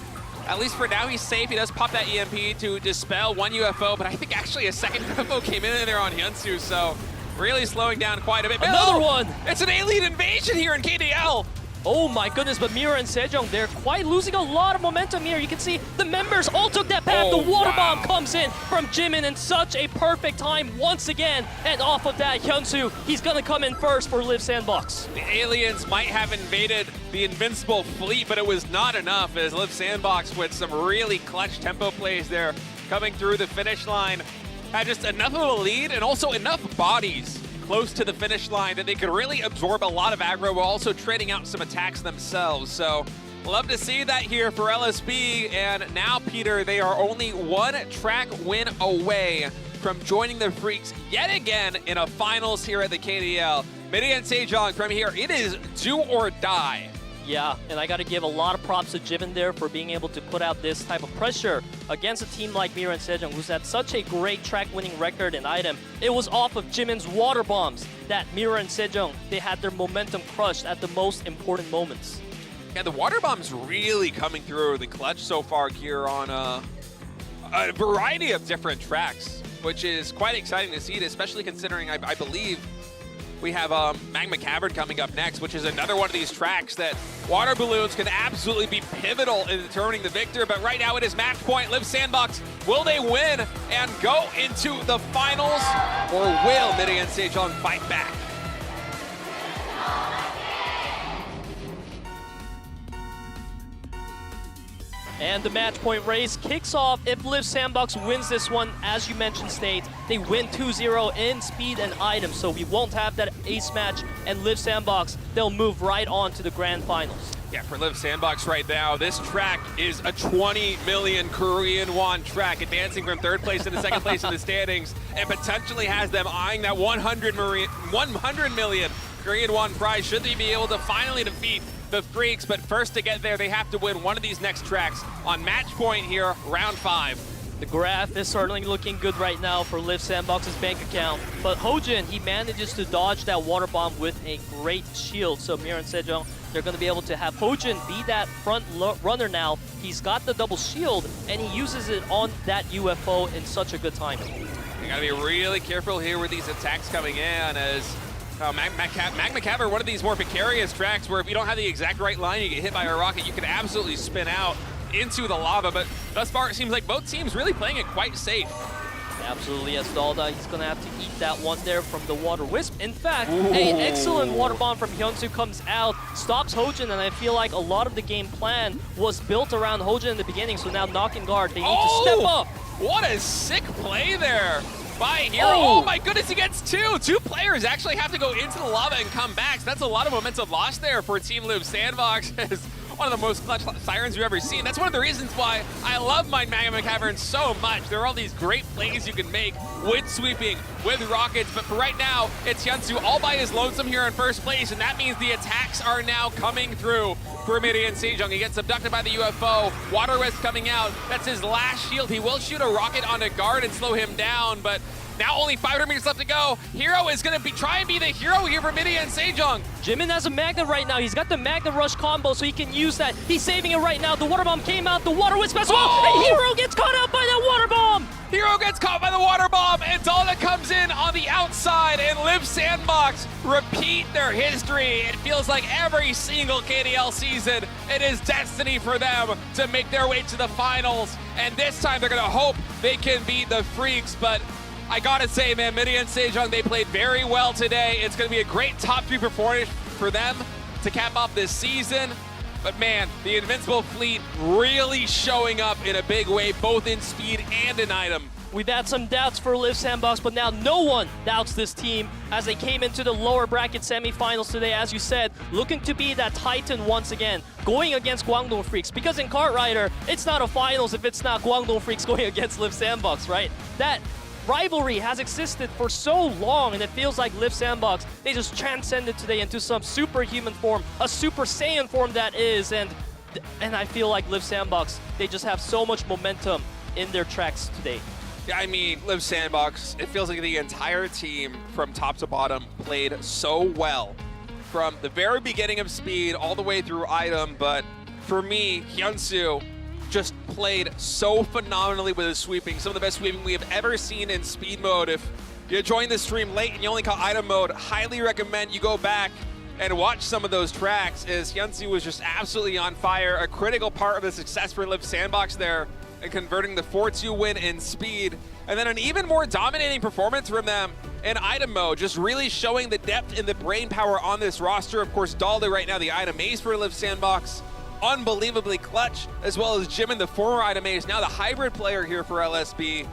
at least for now he's safe. He does pop that EMP to dispel 1 UFO, but I think actually a second UFO came in there on Hyunsu, so really slowing down quite a bit. Another one! It's an alien invasion here in KDL! Oh my goodness, but MIRAEN SEJONG, they're quite losing a lot of momentum here. You can see the members all took that path. Oh, the water bomb wow. comes in from Jimin in such a perfect time once again. And off of that, Hyunsu, he's gonna come in first for Liiv SANDBOX. The aliens might have invaded the invincible fleet, but it was not enough as Liiv SANDBOX with some really clutch tempo plays there coming through the finish line. Had just enough of a lead and also enough bodies close to the finish line that they could really absorb a lot of aggro while also trading out some attacks themselves. So love to see that here for LSB. And now, Peter, they are only 1 track win away from joining the Freaks yet again in a finals here at the KDL. MIRAEN SEJONG from here, it is do or die Yeah, and I got to give a lot of props to Jimin there for being able to put out this type of pressure against a team like MIRAEN SEJONG, who's had such a great track-winning record in item. It was off of Jimin's water bombs that MIRAEN SEJONG, they had their momentum crushed at the most important moments. Yeah, the water bomb's really coming through the clutch so far here on a variety of different tracks, which is quite exciting to see, especially considering I believe we have Magma Cavern coming up next, which is another one of these tracks that water balloons can absolutely be pivotal in determining the victor. But right now it is match point. Liiv SANDBOX, will they win and go into the finals, or will MIRAEN SEJONG fight back? And the match point race kicks off if Liiv SANDBOX wins this one. As you mentioned, State, they win 2-0 in speed and items, so we won't have that ace match, and Liiv SANDBOX, they'll move right on to the grand finals. Yeah, for Liiv SANDBOX right now, this track is a 20 million Korean won track, advancing from third place into second place in the standings, and potentially has them eyeing that 100 million Korean won prize should they be able to finally defeat the Freaks. But first, to get there, they have to win one of these next tracks on match point here, round 5. The graph is certainly looking good right now for Liiv SANDBOX's bank account, but Hojin, he manages to dodge that water bomb with a great shield. So MIRAEN SEJONG, they're going to be able to have Hojin be that front runner now. He's got the double shield, and he uses it on that UFO in such a good time. You got to be really careful here with these attacks coming in, as Magma Cavern, one of these more precarious tracks where if you don't have the exact right line, you get hit by a rocket, you can absolutely spin out into the lava. But thus far, it seems like both teams really playing it quite safe. Absolutely, as Dalda, he's going to have to eat that one there from the Water Wisp. In fact, an excellent water bomb from Hyunsu comes out, stops Hojin, and I feel like a lot of the game plan was built around Hojin in the beginning, so now knock and guard, they need to step up. What a sick play there by Hero. Oh my goodness, he gets two. Two players actually have to go into the lava and come back. So that's a lot of momentum lost there for Team Liiv SANDBOX. As one of the most clutch sirens we've ever seen. That's one of the reasons why I love my Magma Cavern so much. There are all these great plays you can make with sweeping, with rockets, but for right now, it's Hyunsu all by his lonesome here in first place, and that means the attacks are now coming through for MIRAEN SEJONG. He gets abducted by the UFO. Water Wisp coming out. That's his last shield. He will shoot a rocket on a guard and slow him down, but now only 500 meters left to go. Hero is going to try and be the hero here for MIRAEN SEJONG. Jimin has a Magna right now. He's got the Magna Rush combo, so he can use that. He's saving it right now. The Water Bomb came out. The Water Wisp as well. And Hero gets caught out by that Water Bomb. Hero gets caught by the water bomb, and Dalda comes in on the outside, and Liiv SANDBOX repeat their history. It feels like every single KDL season, it is destiny for them to make their way to the finals, and this time they're going to hope they can beat the Freaks. But I gotta say, man, MIRAEN SEJONG, they played very well today. It's gonna be a great top 3 performance for them to cap off this season. But man, the Invincible Fleet really showing up in a big way, both in speed and in item. We've had some doubts for Liiv SANDBOX, but now no one doubts this team as they came into the lower bracket semifinals today, as you said, looking to be that Titan once again, going against Guangdong Freaks. Because in Kart Rider, it's not a finals if it's not Guangdong Freaks going against Liiv SANDBOX, right? That rivalry has existed for so long, and it feels like Liiv SANDBOX, they just transcended today into some superhuman form, a Super Saiyan form that is, and I feel like Liiv SANDBOX, they just have so much momentum in their tracks today. Yeah, I mean, Liiv SANDBOX, it feels like the entire team from top to bottom played so well. From the very beginning of speed all the way through item, but for me, Hyunsu just played so phenomenally with his sweeping. Some of the best sweeping we have ever seen in speed mode. If you joined the stream late and you only caught item mode, highly recommend you go back and watch some of those tracks, as Hyunsu was just absolutely on fire. A critical part of the success for Liiv SANDBOX there, and converting the 4-2 win in speed. And then an even more dominating performance from them in item mode, just really showing the depth and the brain power on this roster. Of course, Dalda right now, the item ace for Liiv SANDBOX, unbelievably clutch, as well as Jimin, the former item ace, now the hybrid player here for LSB.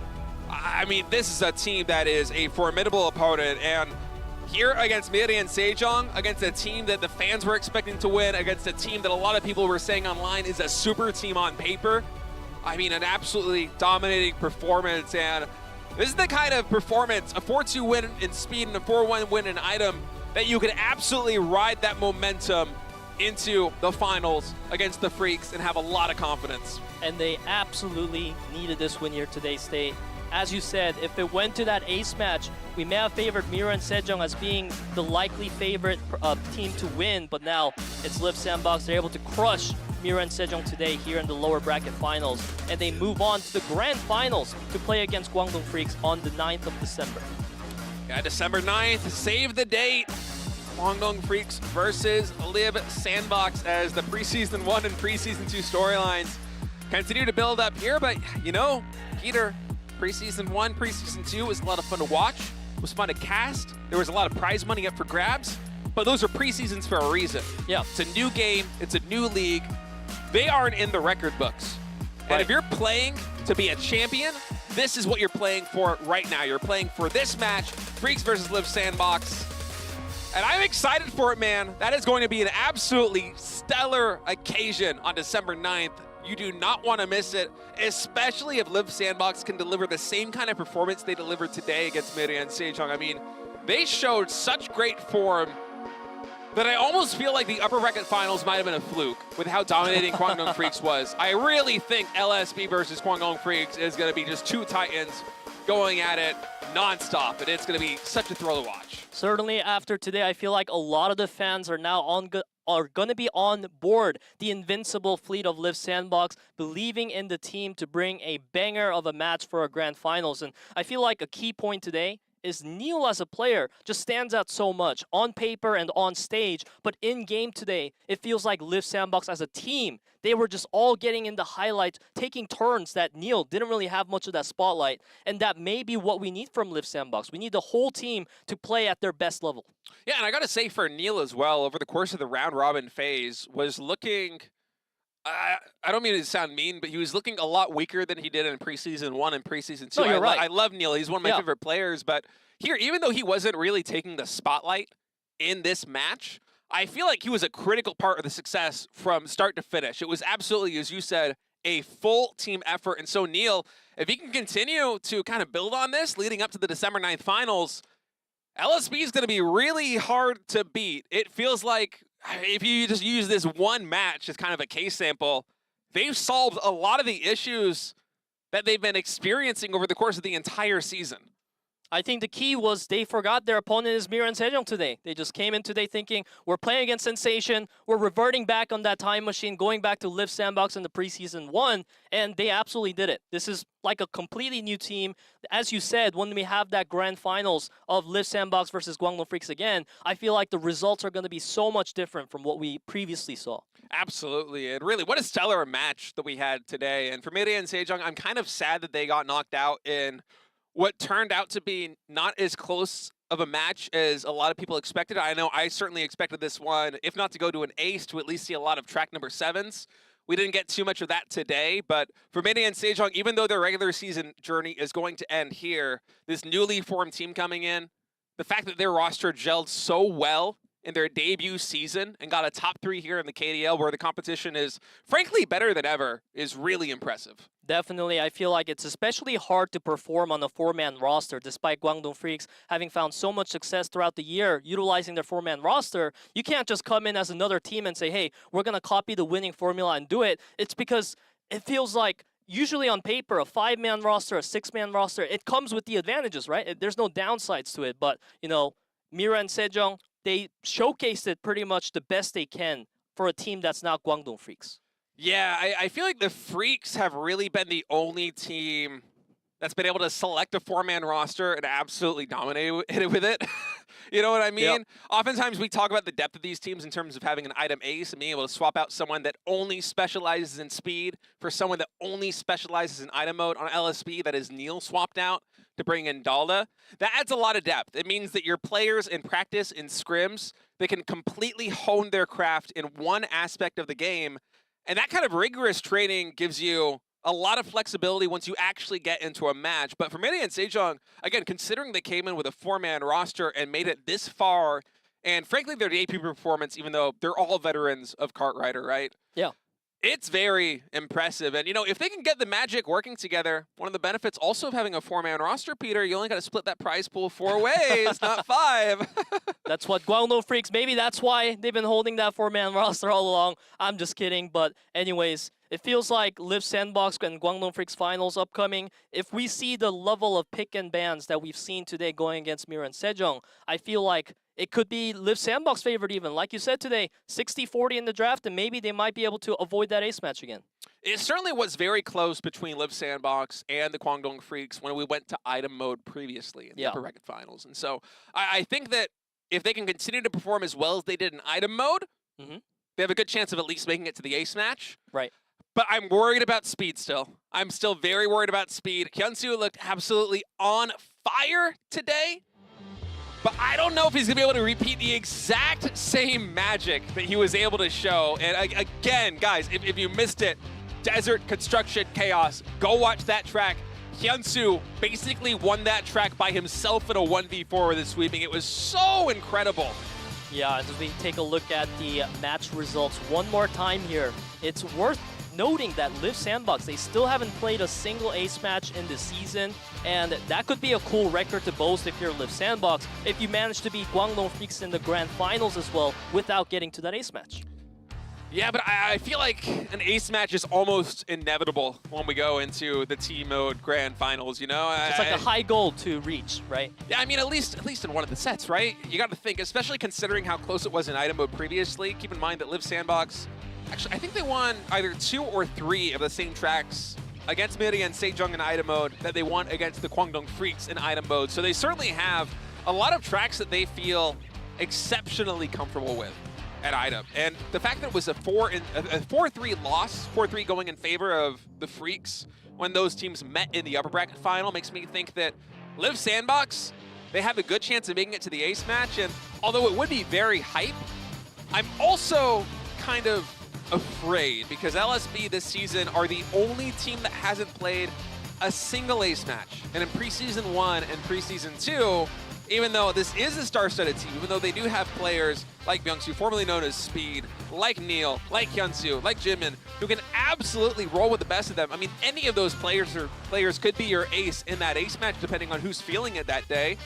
I mean, this is a team that is a formidable opponent, and here against MIRAEN SEJONG, against a team that the fans were expecting to win, against a team that a lot of people were saying online is a super team on paper. I mean, an absolutely dominating performance, and this is the kind of performance, a 4-2 win in speed and a 4-1 win in item, that you can absolutely ride that momentum into the finals against the Freaks and have a lot of confidence. And they absolutely needed this win here today, State. As you said, if it went to that ace match, we may have favored MIRAEN and SEJONG as being the likely favorite team to win, but now it's Liiv SANDBOX. They're able to crush MIRAEN and SEJONG today here in the lower bracket finals, and they move on to the grand finals to play against Guangdong Freaks on the 9th of December. Yeah, December 9th, save the date. Guangdong Freaks versus Liiv SANDBOX as the preseason 1 and preseason 2 storylines continue to build up here, but you know, Peter, preseason 1, preseason 2 was a lot of fun to watch. It was fun to cast. There was a lot of prize money up for grabs, but those are preseasons for a reason. Yeah. It's a new game. It's a new league. They aren't in the record books. And if you're playing to be a champion, this is what you're playing for right now. You're playing for this match, Freaks versus Liiv SANDBOX. And I'm excited for it, man. That is going to be an absolutely stellar occasion on December 9th. You do not want to miss it, especially if Liiv SANDBOX can deliver the same kind of performance they delivered today against MIRAEN and SEJONG. I mean, they showed such great form that I almost feel like the upper bracket finals might have been a fluke with how dominating Guangdong Freaks was. I really think LSB versus Guangdong Freaks is going to be just two titans going at it nonstop, and it's going to be such a thrill to watch. Certainly after today, I feel like a lot of the fans are now going to be on board the invincible fleet of Liiv SANDBOX, believing in the team to bring a banger of a match for our grand finals. And I feel like a key point today is Neil as a player just stands out so much on paper and on stage, but in game today, it feels like Liiv SANDBOX as a team, they were just all getting in the highlights, taking turns that Neil didn't really have much of that spotlight, and that may be what we need from Liiv SANDBOX. We need the whole team to play at their best level. Yeah, and I got to say for Neil as well, over the course of the round-robin phase, was looking, I don't mean to sound mean, but he was looking a lot weaker than he did in preseason 1 and preseason 2. No, you're right. I love Neil. He's one of my favorite players, but here, even though he wasn't really taking the spotlight in this match, I feel like he was a critical part of the success from start to finish. It was absolutely, as you said, a full team effort. And so Neil, if he can continue to kind of build on this leading up to the December 9th finals, LSB is going to be really hard to beat. It feels like if you just use this one match as kind of a case sample, they've solved a lot of the issues that they've been experiencing over the course of the entire season. I think the key was they forgot their opponent is MIRAEN and SEJONG today. They just came in today thinking, we're playing against Sensation, we're reverting back on that time machine, going back to Liiv SANDBOX in the preseason 1, and they absolutely did it. This is like a completely new team. As you said, when we have that grand finals of Liiv SANDBOX versus Guangdong Freaks again, I feel like the results are going to be so much different from what we previously saw. Absolutely, and really, what a stellar match that we had today. And for MIRAEN and SEJONG, I'm kind of sad that they got knocked out in what turned out to be not as close of a match as a lot of people expected. I know I certainly expected this one, if not to go to an ace, to at least see a lot of track number 7s. We didn't get too much of that today, but for MIRAEN and SEJONG, even though their regular season journey is going to end here, this newly formed team coming in, the fact that their roster gelled so well in their debut season and got a top 3 here in the KDL where the competition is frankly better than ever is really impressive. Definitely, I feel like it's especially hard to perform on a 4-man roster, despite Guangdong Freaks having found so much success throughout the year utilizing their 4-man roster. You can't just come in as another team and say, hey, we're going to copy the winning formula and do it. It's because it feels like usually on paper, a 5-man roster, a 6-man roster, it comes with the advantages, right? There's no downsides to it, but, you know, MIRAEN and SEJONG, they showcased it pretty much the best they can for a team that's not Guangdong Freaks. Yeah, I feel like the Freaks have really been the only team that's been able to select a 4-man roster and absolutely dominate with it. You know what I mean? Yep. Oftentimes we talk about the depth of these teams in terms of having an item ace and being able to swap out someone that only specializes in speed for someone that only specializes in item mode. On LSB, that is Neil swapped out to bring in Dalda. That adds a lot of depth. It means that your players in practice, in scrims, they can completely hone their craft in one aspect of the game. And that kind of rigorous training gives you a lot of flexibility once you actually get into a match. But for MIRAEN and SEJONG, again, considering they came in with a 4-man roster and made it this far, and frankly, their debut performance, even though they're all veterans of Kart Rider, right? Yeah. It's very impressive. And, you know, if they can get the magic working together, one of the benefits also of having a 4-man roster, Peter, you only got to split that prize pool 4 ways, not 5. That's what Guangdong Freaks, maybe that's why they've been holding that 4-man roster all along. I'm just kidding. But anyways, it feels like Liiv Sandbox and Guangdong Freaks finals upcoming. If we see the level of pick and bans that we've seen today going against MIRAEN SEJONG, I feel like it could be Liiv Sandbox favored even. Like you said today, 60-40 in the draft, and maybe they might be able to avoid that ace match again. It certainly was very close between Liiv Sandbox and the Guangdong Freaks when we went to item mode previously in the upper bracket finals. And so I think that if they can continue to perform as well as they did in item mode, they have a good chance of at least making it to the ace match. Right. But I'm worried about speed still. I'm still very worried about speed. Hyunsu looked absolutely on fire today. But I don't know if he's going to be able to repeat the exact same magic that he was able to show. And again, guys, if you missed it, Desert Construction Chaos, go watch that track. Hyunsu basically won that track by himself in a 1v4 with his sweeping. It was so incredible. Yeah, as we take a look at the match results one more time here, it's worth noting that Liiv Sandbox, they still haven't played a single ace match in the season, and that could be a cool record to boast if you're Liiv Sandbox, if you manage to beat Guangdong Freaks in the grand finals as well without getting to that ace match. Yeah, but I feel like an ace match is almost inevitable when we go into the T mode grand finals, you know? It's like a high goal to reach, right? Yeah, I mean, at least in one of the sets, right? You got to think, especially considering how close it was in item mode previously, keep in mind that Liiv Sandbox, actually, I think they won either 2 or 3 of the same tracks against MIRAEN SEJONG in item mode that they won against the Guangdong Freaks in item mode. So they certainly have a lot of tracks that they feel exceptionally comfortable with at item. And the fact that it was a 4-3 loss, 4-3 going in favor of the Freaks when those teams met in the upper bracket final makes me think that Liiv Sandbox, they have a good chance of making it to the ace match. And although it would be very hype, I'm also kind of afraid because LSB this season are the only team that hasn't played a single ace match. And in preseason 1 and preseason 2, even though this is a star-studded team, even though they do have players like Byung-Soo, formerly known as Speed, like Neil, like Hyunsu, like Jimin, who can absolutely roll with the best of them. I mean, any of those players could be your ace in that ace match, depending on who's feeling it that day.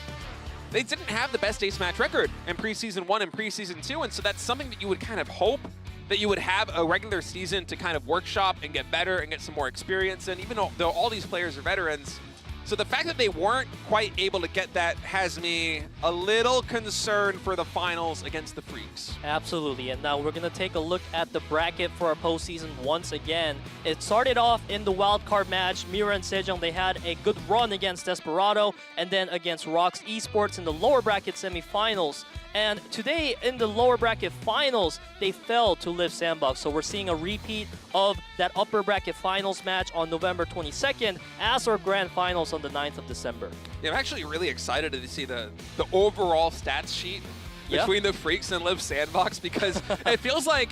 They didn't have the best ace match record in preseason 1 and preseason 2, and so that's something that you would kind of hope that you would have a regular season to kind of workshop and get better and get some more experience. And even though all these players are veterans, so the fact that they weren't quite able to get that has me a little concerned for the finals against the Freaks. Absolutely, and now we're going to take a look at the bracket for our postseason once again. It started off in the wildcard match. MIRAEN SEJONG, they had a good run against Desperado and then against Rox Esports in the lower bracket semifinals. And today in the lower bracket finals, they fell to Liiv Sandbox. So we're seeing a repeat of that upper bracket finals match on November 22nd as our grand finals on the 9th of December. Yeah, I'm actually really excited to see the overall stats sheet between the Freaks and Liiv Sandbox because it feels like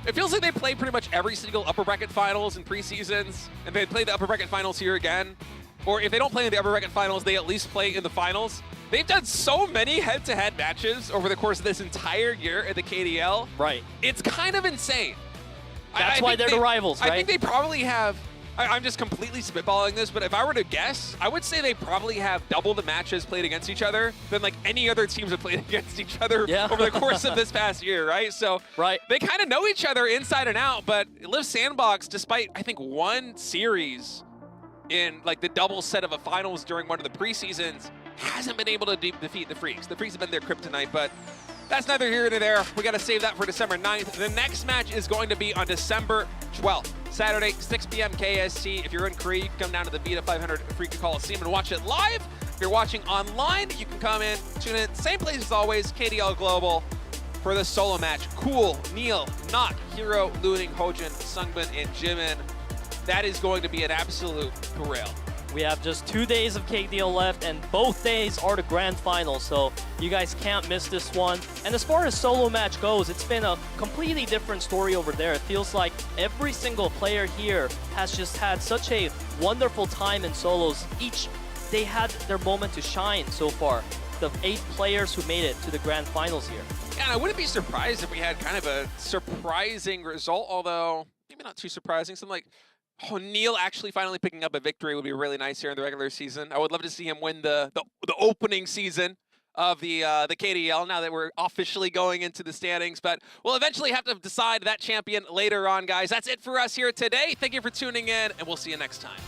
they play pretty much every single upper bracket finals in preseasons, and they play the upper bracket finals here again. Or if they don't play in the upper bracket finals, they at least play in the finals. They've done so many head-to-head matches over the course of this entire year at the KDL. Right. It's kind of insane. That's why they're the rivals, right? I think they probably have, I'm just completely spitballing this, but if I were to guess, I would say they probably have double the matches played against each other than like any other teams have played against each other over the course of this past year, right? So they kind of know each other inside and out, but Liiv Sandbox, despite I think one series in like the double set of a finals during one of the preseasons, hasn't been able to defeat the Freaks. The Freaks have been their kryptonite, but that's neither here nor there. We got to save that for December 9th. The next match is going to be on December 12th, Saturday, 6 p.m. KST. If you're in Korea, you can come down to the Vita 500 Freak Coliseum and watch it live. If you're watching online, you can come in, tune in, same place as always, KDL Global, for the solo match. Cool, Neil, Not, Hero, Looting, Hojin, Sungbin, and Jimin. That is going to be an absolute thrill. We have just 2 days of KDL left, and both days are the grand final, so you guys can't miss this one. And as far as solo match goes, it's been a completely different story over there. It feels like every single player here has just had such a wonderful time in solos. They had their moment to shine so far. The 8 players who made it to the grand finals here. Yeah, and I wouldn't be surprised if we had kind of a surprising result, although maybe not too surprising. Something like Neil actually finally picking up a victory would be really nice here in the regular season. I would love to see him win the opening season of the KDL now that we're officially going into the standings. But we'll eventually have to decide that champion later on, guys. That's it for us here today. Thank you for tuning in, and we'll see you next time.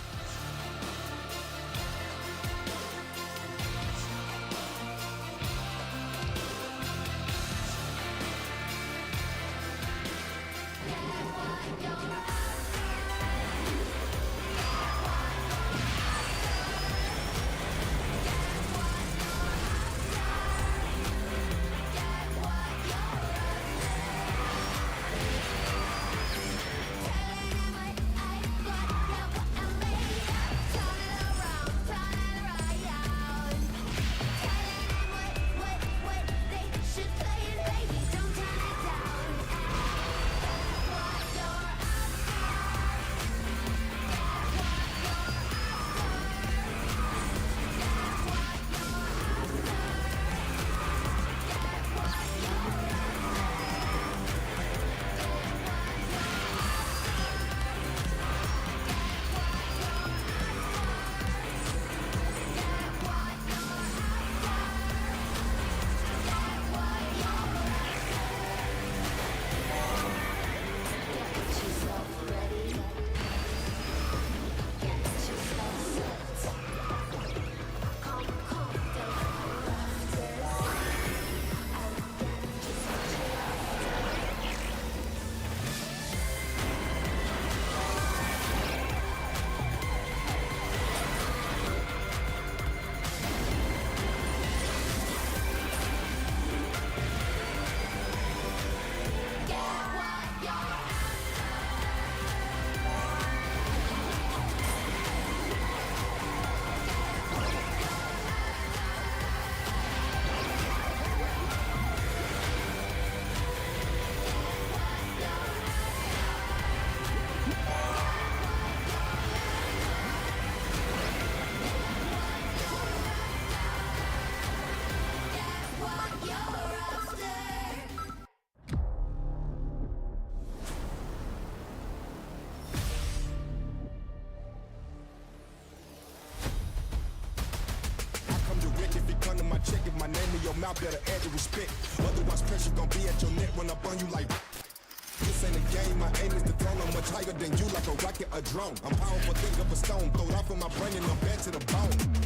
Check if my name in your mouth, better add the respect. Otherwise, pressure gon' be at your neck, run up on you like. This ain't a game, my aim is the throne. I'm much higher than you, like a rocket, a drone. I'm powerful, think of a stone, throwed off of my brain and I'm bad to the bone.